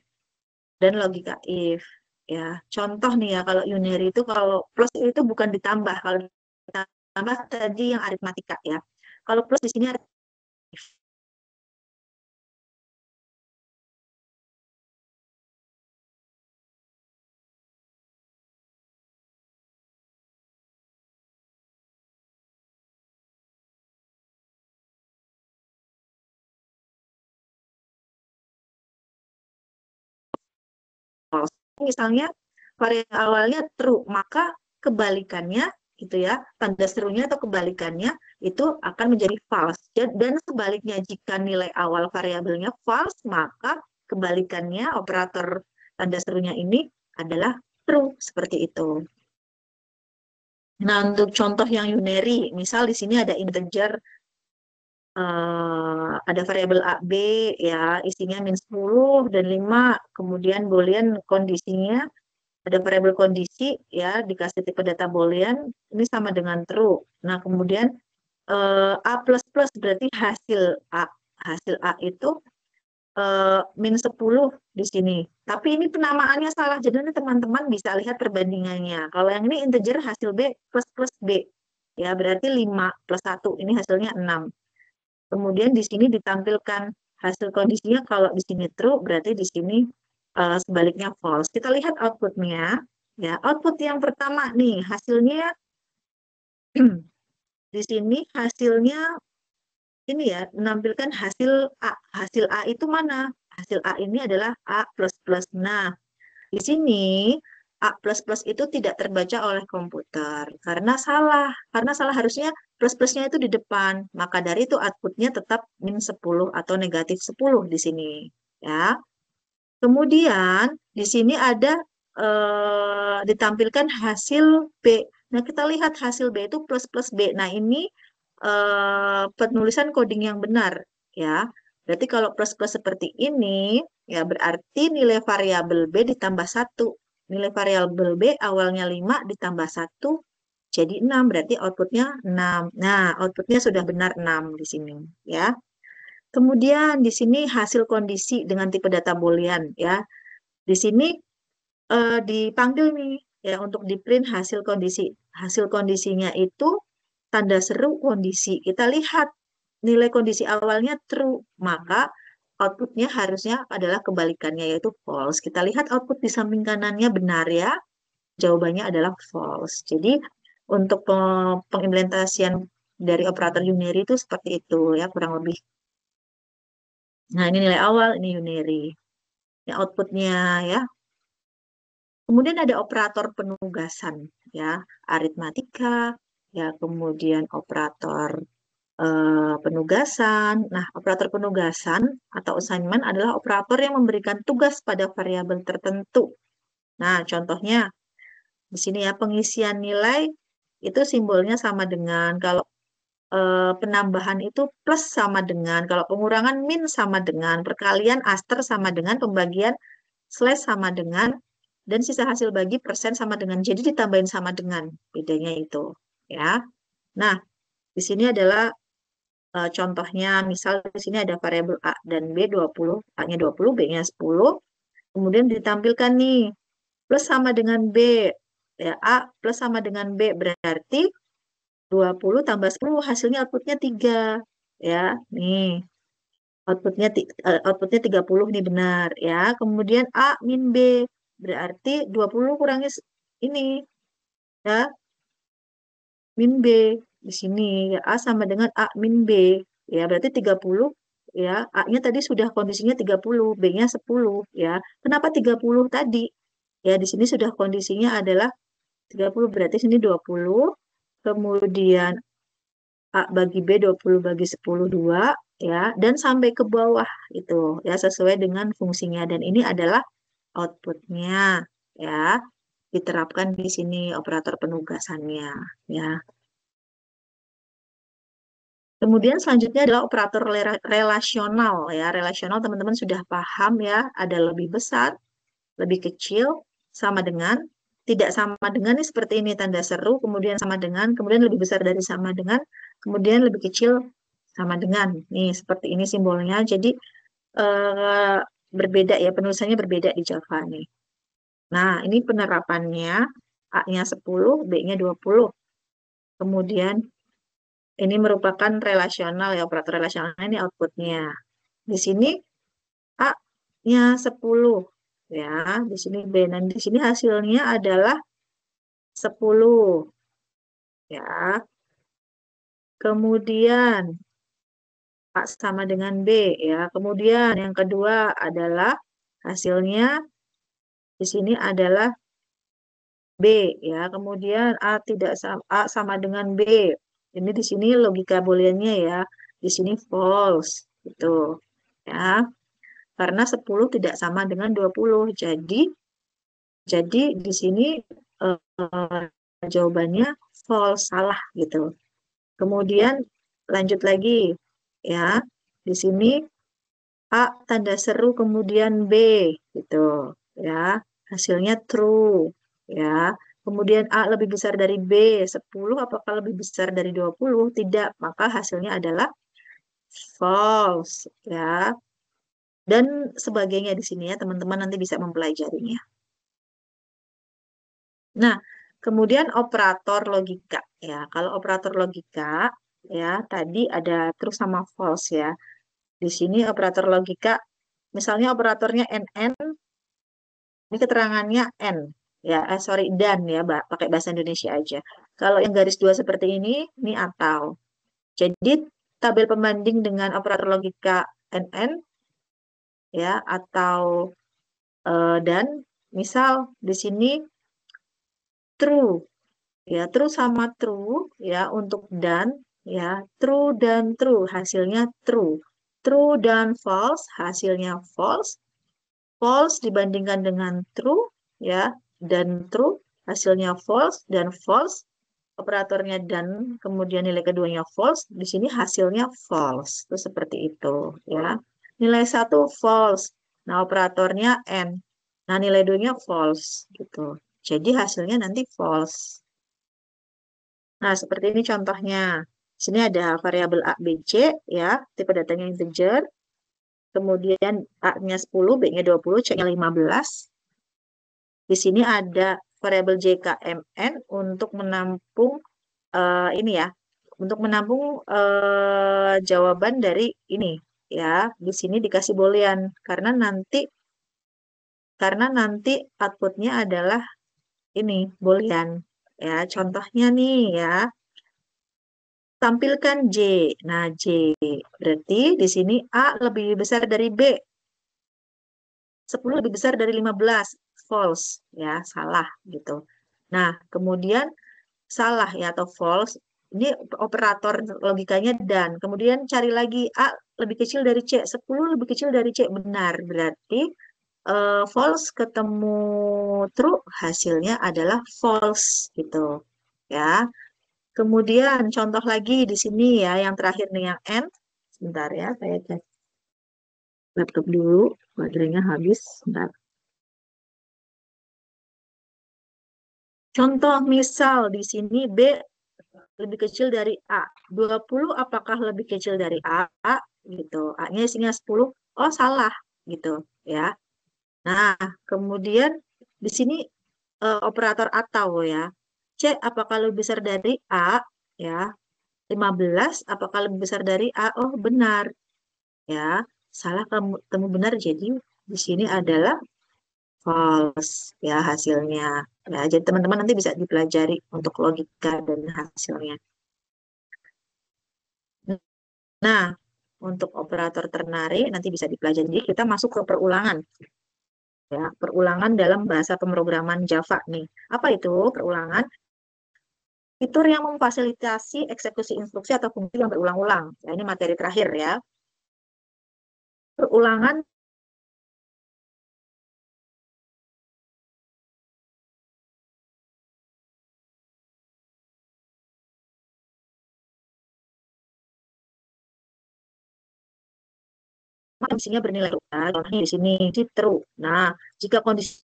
dan logika if ya. Contoh nih ya, kalau unary itu kalau plus itu bukan ditambah, kalau ditambah tadi yang aritmatika ya. Kalau plus di sini if. Misalnya variabel awalnya true, maka kebalikannya gitu ya, tanda serunya atau kebalikannya itu akan menjadi false. Dan sebaliknya, jika nilai awal variabelnya false, maka kebalikannya operator tanda serunya ini adalah true, seperti itu. Nah, untuk contoh yang unary, misal di sini ada integer, ada variabel A, B, ya, isinya min 10 dan 5, kemudian boolean kondisinya, ada variabel kondisi, ya, dikasih tipe data boolean, ini sama dengan true. Nah, kemudian A plus plus berarti hasil A. Hasil A itu min 10 di sini. Tapi ini penamaannya salah. Jadi nanti teman-teman bisa lihat perbandingannya. Kalau yang ini integer hasil B plus B. Ya, berarti 5 plus 1. Ini hasilnya 6. Kemudian di sini ditampilkan hasil kondisinya. Kalau di sini true, berarti di sini sebaliknya false. Kita lihat outputnya. Ya, output yang pertama nih, hasilnya di sini hasilnya ini ya, menampilkan hasil A. Hasil A itu mana? Hasil A ini adalah A++. Nah, di sini A++ itu tidak terbaca oleh komputer karena salah. Karena salah harusnya plus-plusnya itu di depan. Maka dari itu outputnya tetap min 10 atau negatif 10 di sini. Ya. Kemudian di sini ada ditampilkan hasil B. Nah, kita lihat hasil B itu plus plus B. Nah, ini penulisan coding yang benar, ya. Berarti kalau plus plus seperti ini, ya berarti nilai variabel B ditambah 1. Nilai variabel B awalnya 5 ditambah 1 jadi 6. Berarti outputnya 6. Nah, outputnya sudah benar 6 di sini, ya. Kemudian di sini hasil kondisi dengan tipe data boolean, ya. Di sini dipanggil nih ya untuk di print hasil kondisi. Hasil kondisinya itu tanda seru kondisi. Kita lihat nilai kondisi awalnya true, maka outputnya harusnya adalah kebalikannya yaitu false. Kita lihat output di samping kanannya benar ya, jawabannya adalah false. Jadi untuk pengimplementasian dari operator unary itu seperti itu ya kurang lebih. Nah ini nilai awal, ini unary. Ya outputnya ya. Kemudian ada operator penugasan, ya, aritmatika, ya, kemudian operator penugasan. Nah, operator penugasan atau assignment adalah operator yang memberikan tugas pada variabel tertentu. Nah, contohnya di sini ya pengisian nilai itu simbolnya sama dengan kalau penambahan itu plus sama dengan, kalau pengurangan min sama dengan, perkalian aster sama dengan, pembagian slash sama dengan, dan sisa hasil bagi persen sama dengan. Jadi ditambahin sama dengan, bedanya itu. Ya. Nah, di sini adalah contohnya, misal di sini ada variabel A dan B 20, A-nya 20, B-nya 10. Kemudian ditampilkan nih, plus sama dengan B. Ya, A plus sama dengan B berarti 20 tambah 10 hasilnya outputnya 3. Ya, nih. Outputnya 30 nih benar ya. Kemudian A min B berarti 20 kurangi ini ya min B di sini ya A sama dengan A min B ya berarti 30 ya A-nya tadi sudah kondisinya 30 B-nya 10 ya. Kenapa 30 tadi? Ya di sini sudah kondisinya adalah 30 berarti sini 20 kemudian A bagi B 20 bagi 10 2 ya dan sampai ke bawah itu ya sesuai dengan fungsinya dan ini adalah outputnya ya diterapkan di sini operator penugasannya ya. Kemudian selanjutnya adalah operator relasional ya. Relasional teman-teman sudah paham ya, ada lebih besar, lebih kecil, sama dengan, tidak sama dengan ini seperti ini tanda seru, kemudian sama dengan, kemudian lebih besar dari sama dengan, kemudian lebih kecil sama dengan. Nih seperti ini simbolnya. Jadi eh, berbeda ya, penulisannya berbeda di Java nih. Nah, ini penerapannya A-nya 10, B-nya 20. Kemudian ini merupakan relasional ya, operator relasional ini outputnya. Di sini A-nya 10 ya, di sini B. Dan di sini hasilnya adalah 10 ya. Kemudian A sama dengan B ya. Kemudian yang kedua adalah hasilnya di sini adalah B ya. Kemudian A tidak sama A sama dengan B. Ini di sini logika booleannya ya. Di sini false gitu ya. Karena 10 tidak sama dengan 20. Jadi di sini jawabannya false, salah gitu. Kemudian lanjut lagi ya. Di sini A tanda seru kemudian B gitu ya. Hasilnya true ya. Kemudian A lebih besar dari B 10, apakah lebih besar dari 20? Tidak, maka hasilnya adalah false ya. Dan sebagainya di sini ya, teman-teman nanti bisa mempelajarinya. Nah, kemudian operator logika ya. Kalau operator logika ya, tadi ada true sama false ya. Di sini operator logika, misalnya operatornya NN, ini keterangannya N ya, sorry dan ya, pakai bahasa Indonesia aja. Kalau yang garis dua seperti ini atau. Jadi tabel pembanding dengan operator logika NN ya atau dan, misal di sini true ya, true sama true ya untuk dan ya, true dan true hasilnya true. True dan false hasilnya false. False dibandingkan dengan true ya, dan true hasilnya false, dan false operatornya dan kemudian nilai keduanya false, di sini hasilnya false. Itu seperti itu ya. Nilai satu false. Nah, operatornya n. Nah, nilai duanya false gitu. Jadi hasilnya nanti false. Nah, seperti ini contohnya. Sini ada variabel A, B, C ya, tipe datanya integer. Kemudian A-nya 10, B-nya 20, C-nya 15. Di sini ada variabel JKMN untuk menampung ini ya, untuk menampung jawaban dari ini ya. Di sini dikasih boolean karena nanti outputnya adalah ini boolean ya. Contohnya nih ya, tampilkan J. Nah, J berarti di sini A lebih besar dari B. 10 lebih besar dari 15. False ya, salah gitu. Nah, kemudian salah ya atau false. Ini operator logikanya dan. Kemudian cari lagi A lebih kecil dari C, 10 lebih kecil dari C, benar. Berarti false ketemu true, hasilnya adalah false gitu. Ya. Kemudian contoh lagi di sini ya, yang terakhir nih yang N. Sebentar ya, saya cek laptop dulu, baterainya habis. Sebentar. Contoh misal di sini B lebih kecil dari A. 20 apakah lebih kecil dari A? Gitu. A-nya isinya 10. Oh, salah gitu ya. Nah, kemudian di sini operator atau ya. C apakah lebih besar dari A? Ya. 15 apakah lebih besar dari A? Oh, benar ya. Salah kamu benar, jadi di sini adalah false ya hasilnya. Ya, jadi teman-teman nanti bisa dipelajari untuk logika dan hasilnya. Nah, untuk operator ternary nanti bisa dipelajari. Jadi kita masuk ke perulangan. Ya, perulangan dalam bahasa pemrograman Java nih. Apa itu perulangan? Fitur yang memfasilitasi eksekusi instruksi atau fungsi yang berulang-ulang. Ya, ini materi terakhir ya. Perulangan kondisinya bernilai true. Nah, contohnya di sini true. Nah, jika kondisi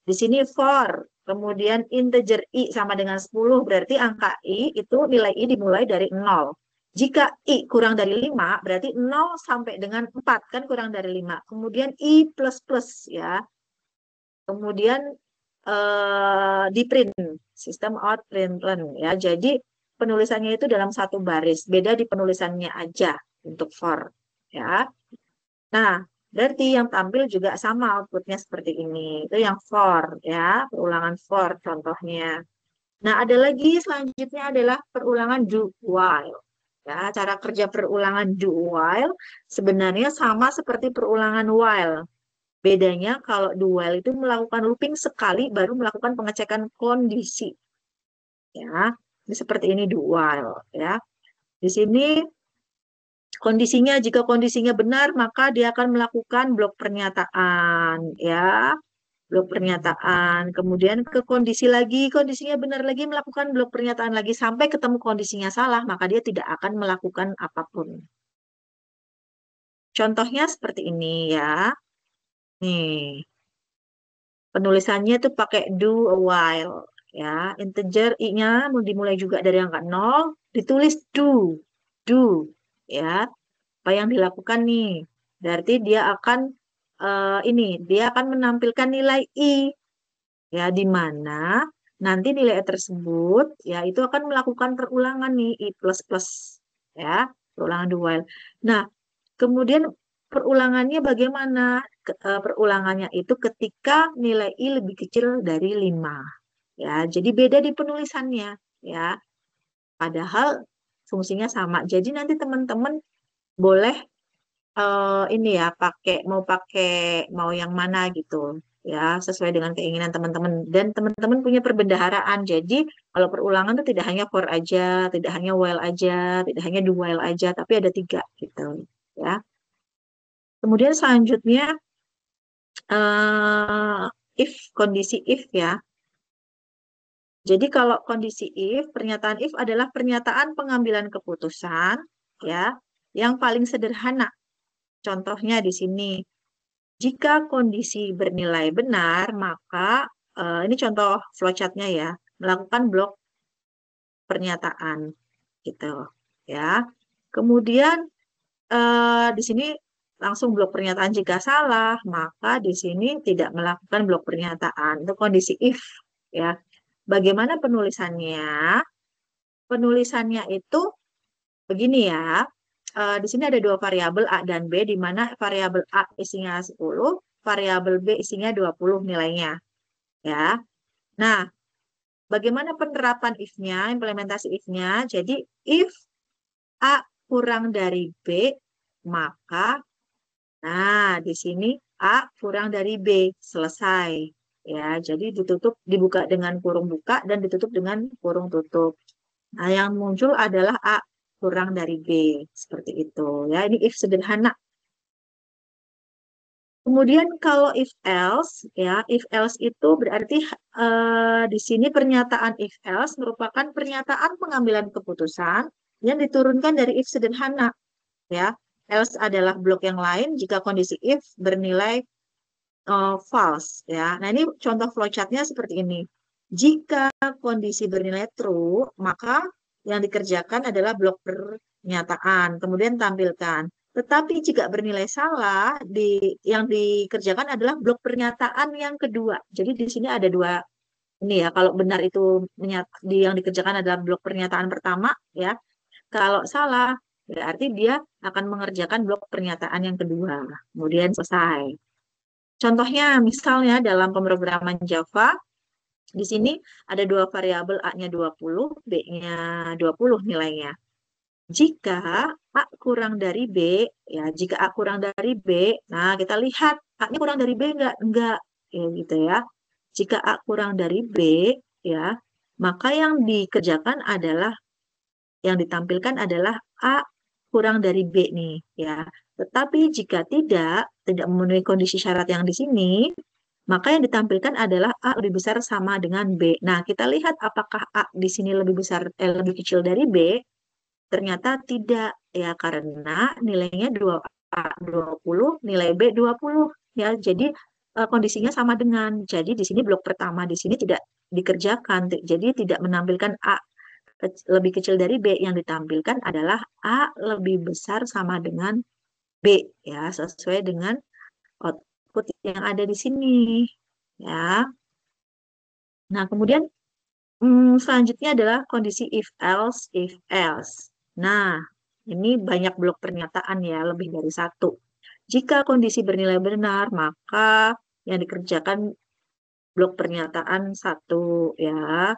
Di sini for, kemudian integer i sama dengan 10, berarti angka i itu nilai i dimulai dari 0. Jika i kurang dari 5, berarti 0 sampai dengan 4, kan kurang dari 5. Kemudian i plus plus ya. Kemudian di print, sistem out print ya. Jadi penulisannya itu dalam satu baris, beda di penulisannya aja untuk for ya. Nah, berarti yang tampil juga sama outputnya seperti ini. Itu yang for ya, perulangan for contohnya. Nah, ada lagi selanjutnya adalah perulangan do while. Ya, cara kerja perulangan do while sebenarnya sama seperti perulangan while. Bedanya kalau do while itu melakukan looping sekali baru melakukan pengecekan kondisi. Ya, ini seperti ini do while ya. Di sini kondisinya, jika kondisinya benar, maka dia akan melakukan blok pernyataan, ya, blok pernyataan. Kemudian ke kondisi lagi, kondisinya benar lagi, melakukan blok pernyataan lagi sampai ketemu kondisinya salah, maka dia tidak akan melakukan apapun. Contohnya seperti ini ya. Nih, penulisannya itu pakai do a while, ya. Integer i-nya dimulai juga dari angka 0, ditulis do, ya. Apa yang dilakukan nih? Berarti dia akan dia akan menampilkan nilai i ya, di mana nanti nilai i tersebut ya itu akan melakukan perulangan nih i plus plus ya, perulangan do while. Nah, kemudian perulangannya bagaimana? Perulangannya itu ketika nilai i lebih kecil dari 5 ya. Jadi beda di penulisannya ya. Padahal fungsinya sama. Jadi nanti teman-teman boleh ini ya mau yang mana gitu ya, sesuai dengan keinginan teman-teman, dan teman-teman punya perbendaharaan. Jadi kalau perulangan itu tidak hanya for aja, tidak hanya while aja, tidak hanya do while aja, tapi ada 3 gitu ya. Kemudian selanjutnya eh, kondisi if ya. Jadi kalau kondisi if, pernyataan if adalah pernyataan pengambilan keputusan ya yang paling sederhana. Contohnya di sini, jika kondisi bernilai benar, maka ini contoh flowchart-nya ya, melakukan blok pernyataan gitu ya. Kemudian di sini langsung blok pernyataan. Jika salah, maka di sini tidak melakukan blok pernyataan. Itu kondisi if ya. Bagaimana penulisannya? Penulisannya itu begini ya. Di sini ada 2 variabel A dan B, di mana variabel A isinya 10, variabel B isinya 20 nilainya. Ya. Nah, bagaimana penerapan if-nya, implementasi if-nya? Jadi, if A kurang dari B, maka, nah, di sini A kurang dari B, selesai. Ya, jadi dibuka dengan kurung buka dan ditutup dengan kurung tutup. Nah, yang muncul adalah A kurang dari B. Seperti itu. Ya, ini if sederhana. Kemudian kalau if else, ya, if else itu berarti di sini pernyataan if else merupakan pernyataan pengambilan keputusan yang diturunkan dari if sederhana. Ya, else adalah blok yang lain jika kondisi if bernilai false. Ya, nah ini contoh flowchart-nya seperti ini. Jika kondisi bernilai true, maka yang dikerjakan adalah blok pernyataan, kemudian tampilkan. Tetapi jika bernilai salah, yang dikerjakan adalah blok pernyataan yang kedua. Jadi di sini ada 2 ini ya. Kalau benar itu yang dikerjakan adalah blok pernyataan pertama ya. Kalau salah, berarti dia akan mengerjakan blok pernyataan yang kedua. Kemudian selesai. Contohnya misalnya dalam pemrograman Java, di sini ada 2 variabel A-nya 20, B-nya 20 nilainya. Jika A kurang dari B, ya jika A kurang dari B, nah kita lihat A-nya kurang dari B enggak, ya gitu ya. Jika A kurang dari B, ya, maka yang dikerjakan adalah, yang ditampilkan adalah A kurang dari B nih, ya. Tetapi jika tidak memenuhi kondisi syarat yang di sini, maka yang ditampilkan adalah A lebih besar sama dengan B. Nah, kita lihat apakah A di sini lebih kecil dari B. Ternyata tidak ya, karena nilainya A 20, nilai B 20 ya. Jadi kondisinya sama dengan. Jadi di sini blok pertama di sini tidak dikerjakan. Jadi tidak menampilkan A lebih kecil dari B, yang ditampilkan adalah A lebih besar sama dengan B, ya, sesuai dengan output yang ada di sini, ya. Nah, kemudian selanjutnya adalah kondisi if else. Nah, ini banyak blok pernyataan ya, lebih dari satu. Jika kondisi bernilai benar, maka yang dikerjakan blok pernyataan satu, ya.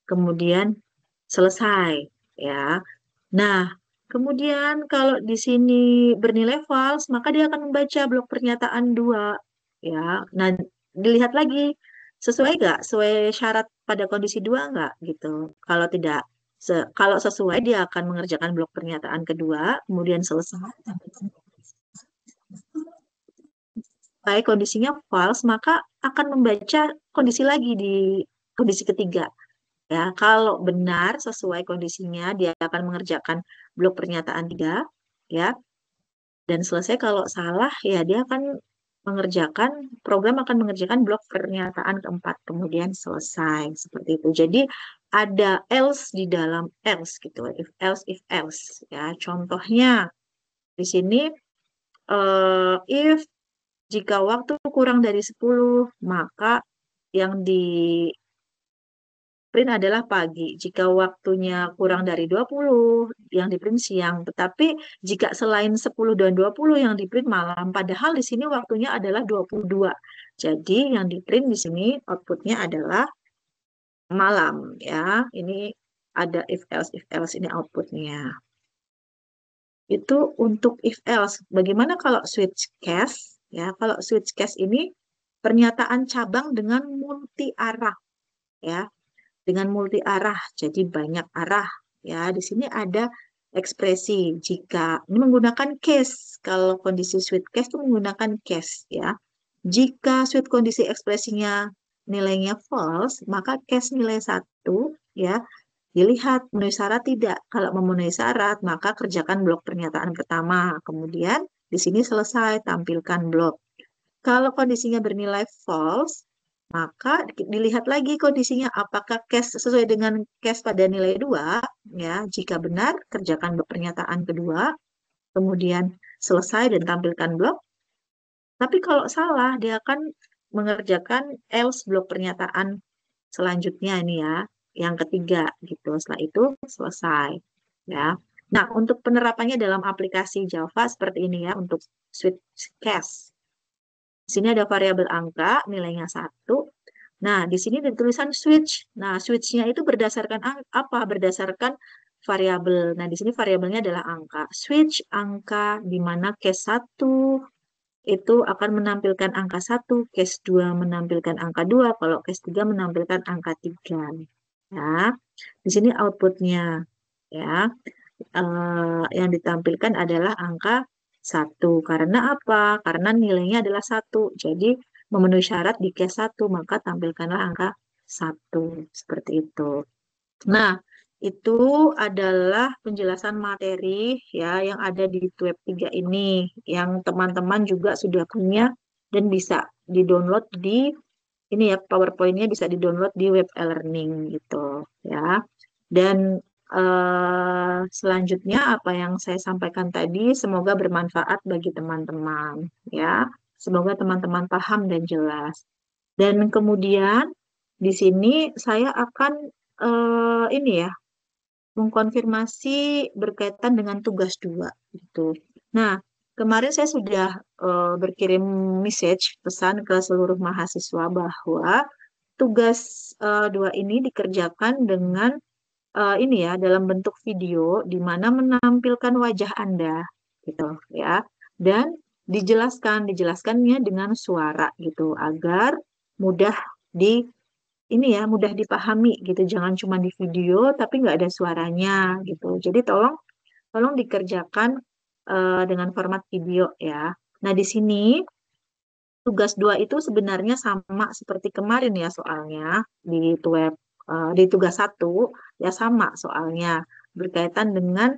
Kemudian selesai, ya. Nah, kemudian kalau di sini bernilai false, maka dia akan membaca blok pernyataan dua, ya. Nah, dilihat lagi sesuai nggak, sesuai syarat pada kondisi dua nggak, gitu. Kalau tidak, kalau sesuai dia akan mengerjakan blok pernyataan kedua, kemudian selesai. Baik kondisinya false, maka akan membaca kondisi lagi di kondisi ketiga. Ya, kalau benar sesuai kondisinya, dia akan mengerjakan blok pernyataan 3, ya. Dan selesai kalau salah, ya dia akan program akan mengerjakan blok pernyataan keempat, kemudian selesai. Seperti itu. Jadi ada else di dalam else gitu, if else. Ya, contohnya di sini if jika waktu kurang dari 10, maka yang di print adalah pagi. Jika waktunya kurang dari 20, yang di print siang. Tetapi jika selain 10 dan 20 yang di print malam, padahal di sini waktunya adalah 22. Jadi yang di print di sini outputnya adalah malam, ya. Ini ada if else ini outputnya. Itu untuk if else. Bagaimana kalau switch case? Ya, kalau switch case ini pernyataan cabang dengan multi arah, ya, dengan multi arah, jadi banyak arah. Ya, di sini ada ekspresi jika ini menggunakan case. Kalau kondisi switch case itu menggunakan case, ya. Jika switch kondisi ekspresinya nilainya false, maka case nilai satu, ya, dilihat memenuhi syarat tidak. Kalau memenuhi syarat, maka kerjakan blok pernyataan pertama. Kemudian di sini selesai, tampilkan blok. Kalau kondisinya bernilai false, maka dilihat lagi kondisinya apakah case sesuai dengan case pada nilai 2, ya. Jika benar, kerjakan blok pernyataan kedua, kemudian selesai dan tampilkan blok. Tapi kalau salah, dia akan mengerjakan else blok pernyataan selanjutnya ini, ya, yang ketiga gitu. Setelah itu selesai, ya. Nah, untuk penerapannya dalam aplikasi Java seperti ini, ya, untuk switch case. Di sini ada variabel angka, nilainya 1. Nah, di sini ada tulisan switch. Nah, switch-nya itu berdasarkan apa? Berdasarkan variabel. Nah, di sini variabelnya adalah angka. Switch angka di mana case 1 itu akan menampilkan angka 1, case 2 menampilkan angka 2, kalau case 3 menampilkan angka 3. Ya. Di sini outputnya, ya. Yang ditampilkan adalah angka 1. Karena apa? Karena nilainya adalah 1. Jadi memenuhi syarat di case 1, maka tampilkanlah angka 1. Seperti itu. Nah, itu adalah penjelasan materi, ya, yang ada di web 3 ini, yang teman-teman juga sudah punya dan bisa di-download di ini, ya, PowerPoint-nya bisa di-download di web e-learning gitu, ya. Dan selanjutnya apa yang saya sampaikan tadi semoga bermanfaat bagi teman-teman, ya. Semoga teman-teman paham dan jelas. Dan kemudian di sini saya akan ini, ya, mengkonfirmasi berkaitan dengan tugas 2 gitu. Nah, kemarin saya sudah berkirim pesan ke seluruh mahasiswa bahwa tugas 2 ini dikerjakan dengan ini, ya, dalam bentuk video di mana menampilkan wajah Anda gitu, ya. Dan dijelaskannya dengan suara gitu agar mudah di ini, ya, mudah dipahami gitu. Jangan cuma di video tapi nggak ada suaranya gitu. Jadi tolong tolong dikerjakan dengan format video, ya. Nah, di sini tugas 2 itu sebenarnya sama seperti kemarin, ya, soalnya di web di tugas 1, ya, sama soalnya berkaitan dengan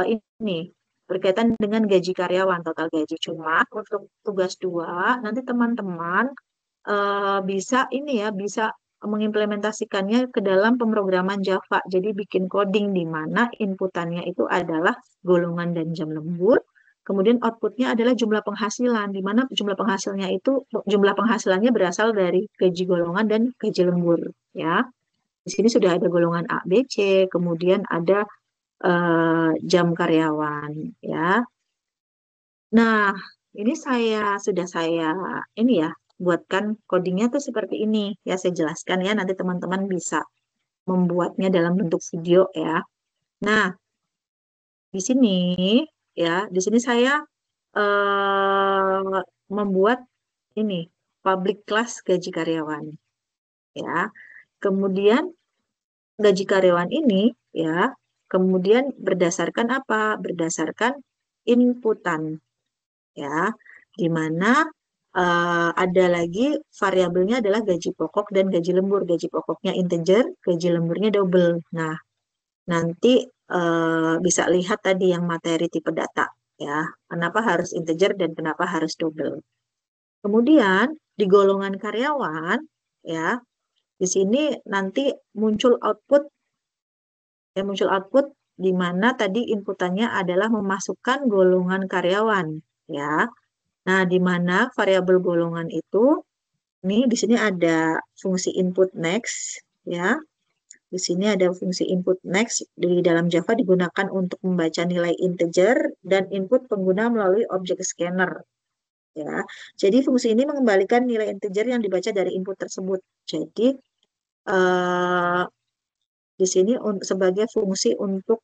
ini berkaitan dengan gaji karyawan, total gaji. Cuma untuk tugas 2 nanti teman-teman bisa ini ya, bisa mengimplementasikannya ke dalam pemrograman Java. Jadi bikin coding di mana inputannya itu adalah golongan dan jam lembur. Kemudian outputnya adalah jumlah penghasilan, di mana jumlah penghasilannya berasal dari gaji golongan dan gaji lembur. Ya, di sini sudah ada golongan A, B, C, kemudian ada jam karyawan. Ya, nah ini sudah saya ini ya buatkan codingnya tuh seperti ini ya, saya jelaskan ya, nanti teman-teman bisa membuatnya dalam bentuk video ya. Nah, di sini di sini saya membuat ini public class gaji karyawan ya. Kemudian gaji karyawan ini ya, kemudian berdasarkan apa? Berdasarkan inputan ya, di mana ada lagi variabelnya adalah gaji pokok dan gaji lembur. Gaji pokoknya integer, gaji lemburnya double. Nah, nanti bisa lihat tadi yang materi tipe data ya, kenapa harus integer dan kenapa harus double. Kemudian di golongan karyawan ya, di sini nanti muncul output di mana tadi inputannya adalah memasukkan golongan karyawan ya. Nah, di mana variabel golongan itu, di sini ada fungsi input next ya. Di sini ada fungsi input next, di dalam Java digunakan untuk membaca nilai integer dan input pengguna melalui objek scanner ya. Jadi fungsi ini mengembalikan nilai integer yang dibaca dari input tersebut. Jadi eh, di sini sebagai fungsi untuk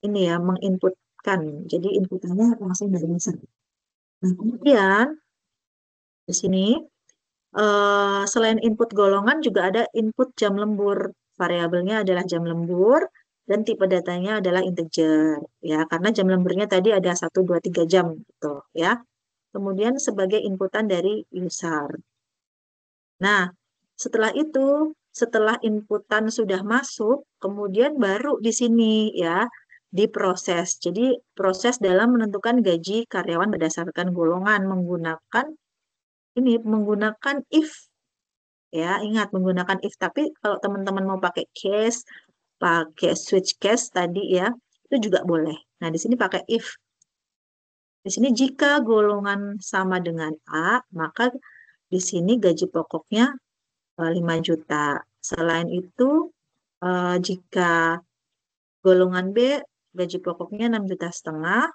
ini ya, menginputkan. Jadi inputannya langsung dari user. Nah, kemudian di sini selain input golongan juga ada input jam lembur. Variabelnya adalah jam lembur dan tipe datanya adalah integer ya, karena jam lemburnya tadi ada 1, 2, 3 jam gitu ya. Kemudian sebagai inputan dari user. Nah, setelah inputan sudah masuk, kemudian baru di sini ya diproses. Jadi proses dalam menentukan gaji karyawan berdasarkan golongan menggunakan if ya, ingat menggunakan if. Tapi kalau teman-teman mau pakai switch case tadi ya, itu juga boleh. Nah, di sini pakai if. Di sini jika golongan sama dengan A, maka di sini gaji pokoknya 5 juta. Selain itu, jika golongan B, gaji pokoknya 6,5 juta.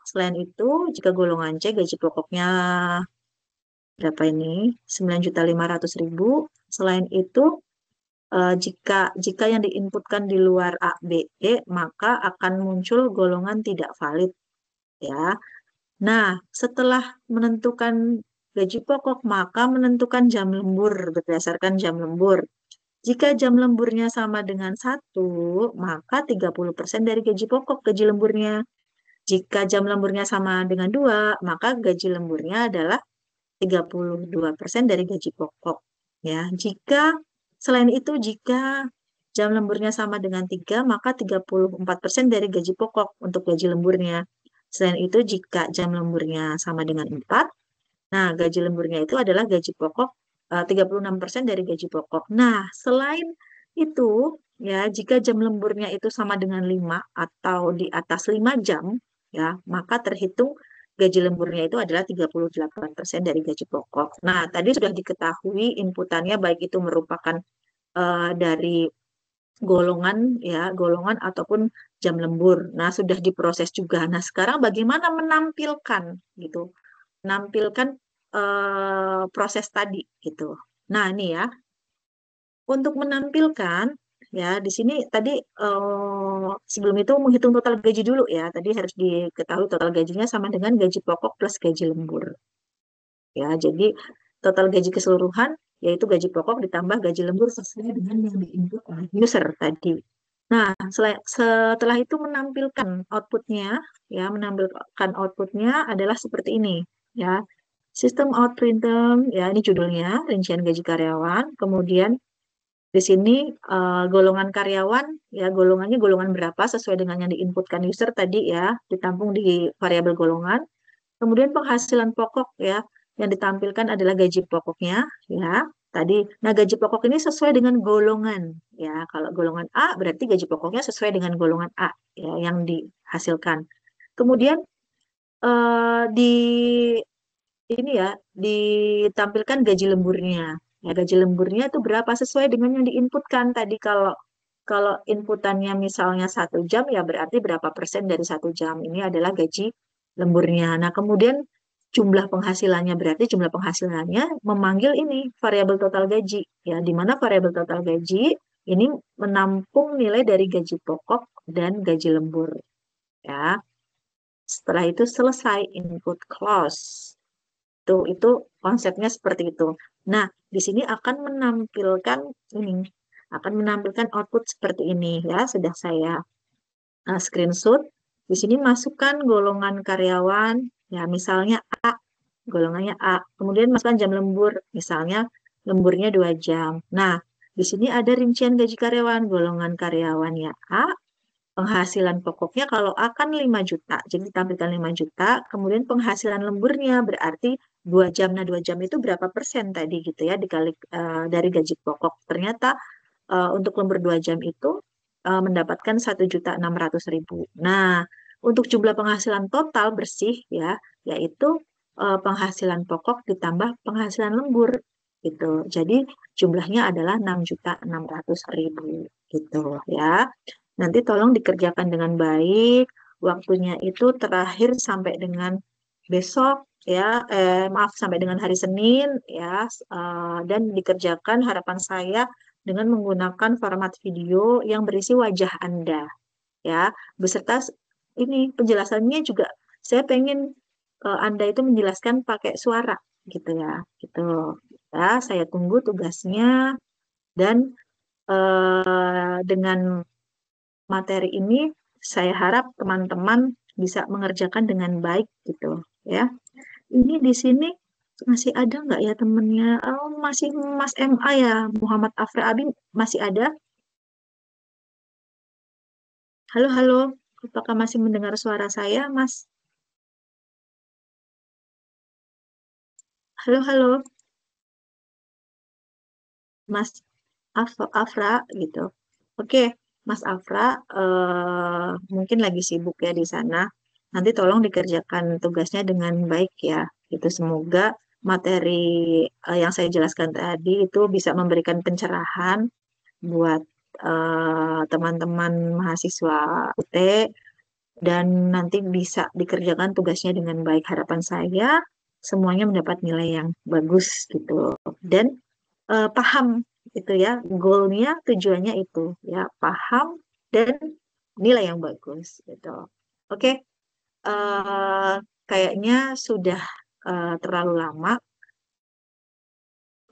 Selain itu, jika golongan C, gaji pokoknya berapa ini? 9,5 juta. Selain itu, jika yang diinputkan di luar A, B, E, maka akan muncul golongan tidak valid. Ya. Nah, setelah menentukan gaji pokok, maka menentukan jam lembur berdasarkan jam lembur. Jika jam lemburnya sama dengan 1, maka 30% dari gaji pokok gaji lemburnya. Jika jam lemburnya sama dengan 2, maka gaji lemburnya adalah 32% dari gaji pokok. Ya, jika jam lemburnya sama dengan 3, maka 34% dari gaji pokok untuk gaji lemburnya. Selain itu, jika jam lemburnya sama dengan 4, nah gaji lemburnya itu adalah gaji pokok 36% dari gaji pokok. Nah, selain itu, ya, jika jam lemburnya itu sama dengan 5 atau di atas 5 jam, ya, maka terhitung gaji lemburnya itu adalah 38% dari gaji pokok. Nah, tadi sudah diketahui inputannya baik itu merupakan dari golongan ataupun jam lembur. Nah, sudah diproses juga. Nah, sekarang bagaimana menampilkan gitu? Menampilkan proses tadi gitu. Nah, ini ya. Untuk menampilkan ya di sini tadi sebelum itu menghitung total gaji dulu ya. Tadi harus diketahui total gajinya sama dengan gaji pokok plus gaji lembur. Ya, jadi total gaji keseluruhan yaitu gaji pokok ditambah gaji lembur sesuai dengan yang diinput oleh user tadi. Nah, setelah itu menampilkan outputnya adalah seperti ini ya. Sistem out printer ya, ini judulnya rincian gaji karyawan. Kemudian Di sini golongan karyawan, ya golongannya golongan berapa sesuai dengan yang diinputkan user tadi ya, ditampung di variabel golongan. Kemudian penghasilan pokok ya, yang ditampilkan adalah gaji pokoknya ya. Tadi, nah gaji pokok ini sesuai dengan golongan ya. Kalau golongan A berarti gaji pokoknya sesuai dengan golongan A ya yang dihasilkan. Kemudian di ini ya ditampilkan gaji lemburnya. Ya, gaji lemburnya itu berapa sesuai dengan yang diinputkan tadi. Kalau kalau inputannya misalnya 1 jam ya berarti berapa persen dari 1 jam ini adalah gaji lemburnya. Nah kemudian jumlah penghasilannya berarti jumlah penghasilannya memanggil ini variabel total gaji ya, di mana variabel total gaji ini menampung nilai dari gaji pokok dan gaji lembur ya. Setelah itu selesai input close. Itu konsepnya seperti itu. Nah, di sini akan menampilkan ini, akan menampilkan output seperti ini ya. Sudah saya screenshot. Di sini masukkan golongan karyawan, ya misalnya A, golongannya A. Kemudian masukkan jam lembur, misalnya lemburnya 2 jam. Nah, di sini ada rincian gaji karyawan, golongan karyawannya A, penghasilan pokoknya kalau akan 5 juta, jadi ditampilkan 5 juta, kemudian penghasilan lemburnya berarti 2 jam. Nah, 2 jam itu berapa persen tadi gitu ya, dikali dari gaji pokok. Ternyata untuk lembur 2 jam itu mendapatkan 1.600.000. Nah, untuk jumlah penghasilan total bersih ya, yaitu penghasilan pokok ditambah penghasilan lembur gitu. Jadi jumlahnya adalah 6.600.000 gitu ya. Nanti tolong dikerjakan dengan baik. Waktunya itu terakhir sampai dengan besok ya, maaf sampai dengan hari Senin ya, dan dikerjakan harapan saya dengan menggunakan format video yang berisi wajah Anda ya, beserta ini penjelasannya juga saya pengen Anda itu menjelaskan pakai suara gitu ya, gitu ya. Saya tunggu tugasnya dan dengan materi ini saya harap teman-teman bisa mengerjakan dengan baik gitu ya. Ini di sini masih ada nggak ya temennya? Oh, masih Mas MA ya, Muhammad Afra Abi masih ada? Halo, halo. Apakah masih mendengar suara saya, Mas? Halo, halo, Mas Afra gitu. Oke, Mas Afra mungkin lagi sibuk ya di sana. Nanti tolong dikerjakan tugasnya dengan baik ya. Itu semoga materi yang saya jelaskan tadi itu bisa memberikan pencerahan buat teman-teman mahasiswa UT dan nanti bisa dikerjakan tugasnya dengan baik. Harapan saya semuanya mendapat nilai yang bagus gitu. Dan paham itu ya, goalnya tujuannya itu ya, paham dan nilai yang bagus gitu. Oke, eh, kayaknya sudah terlalu lama.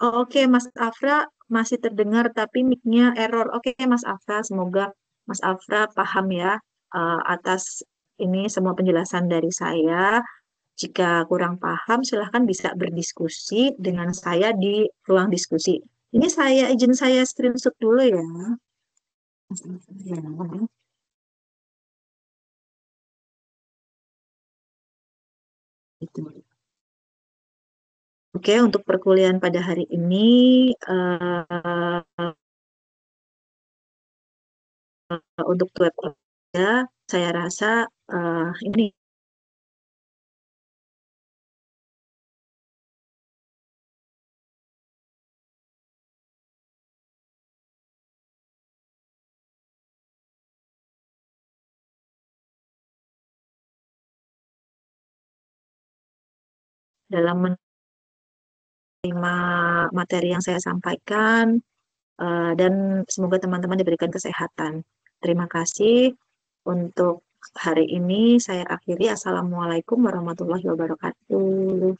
Oh, oke, Mas Afra masih terdengar tapi mic-nya error. Oke, Mas Afra, semoga Mas Afra paham ya atas ini semua penjelasan dari saya. Jika kurang paham, silahkan bisa berdiskusi dengan saya di ruang diskusi. Ini saya izin saya screenshot dulu ya. Itu. Oke, untuk perkuliahan pada hari ini untuk web ya, saya rasa ini dalam menerima materi yang saya sampaikan dan semoga teman-teman diberikan kesehatan. Terima kasih untuk hari ini saya akhiri. Assalamualaikum warahmatullahi wabarakatuh.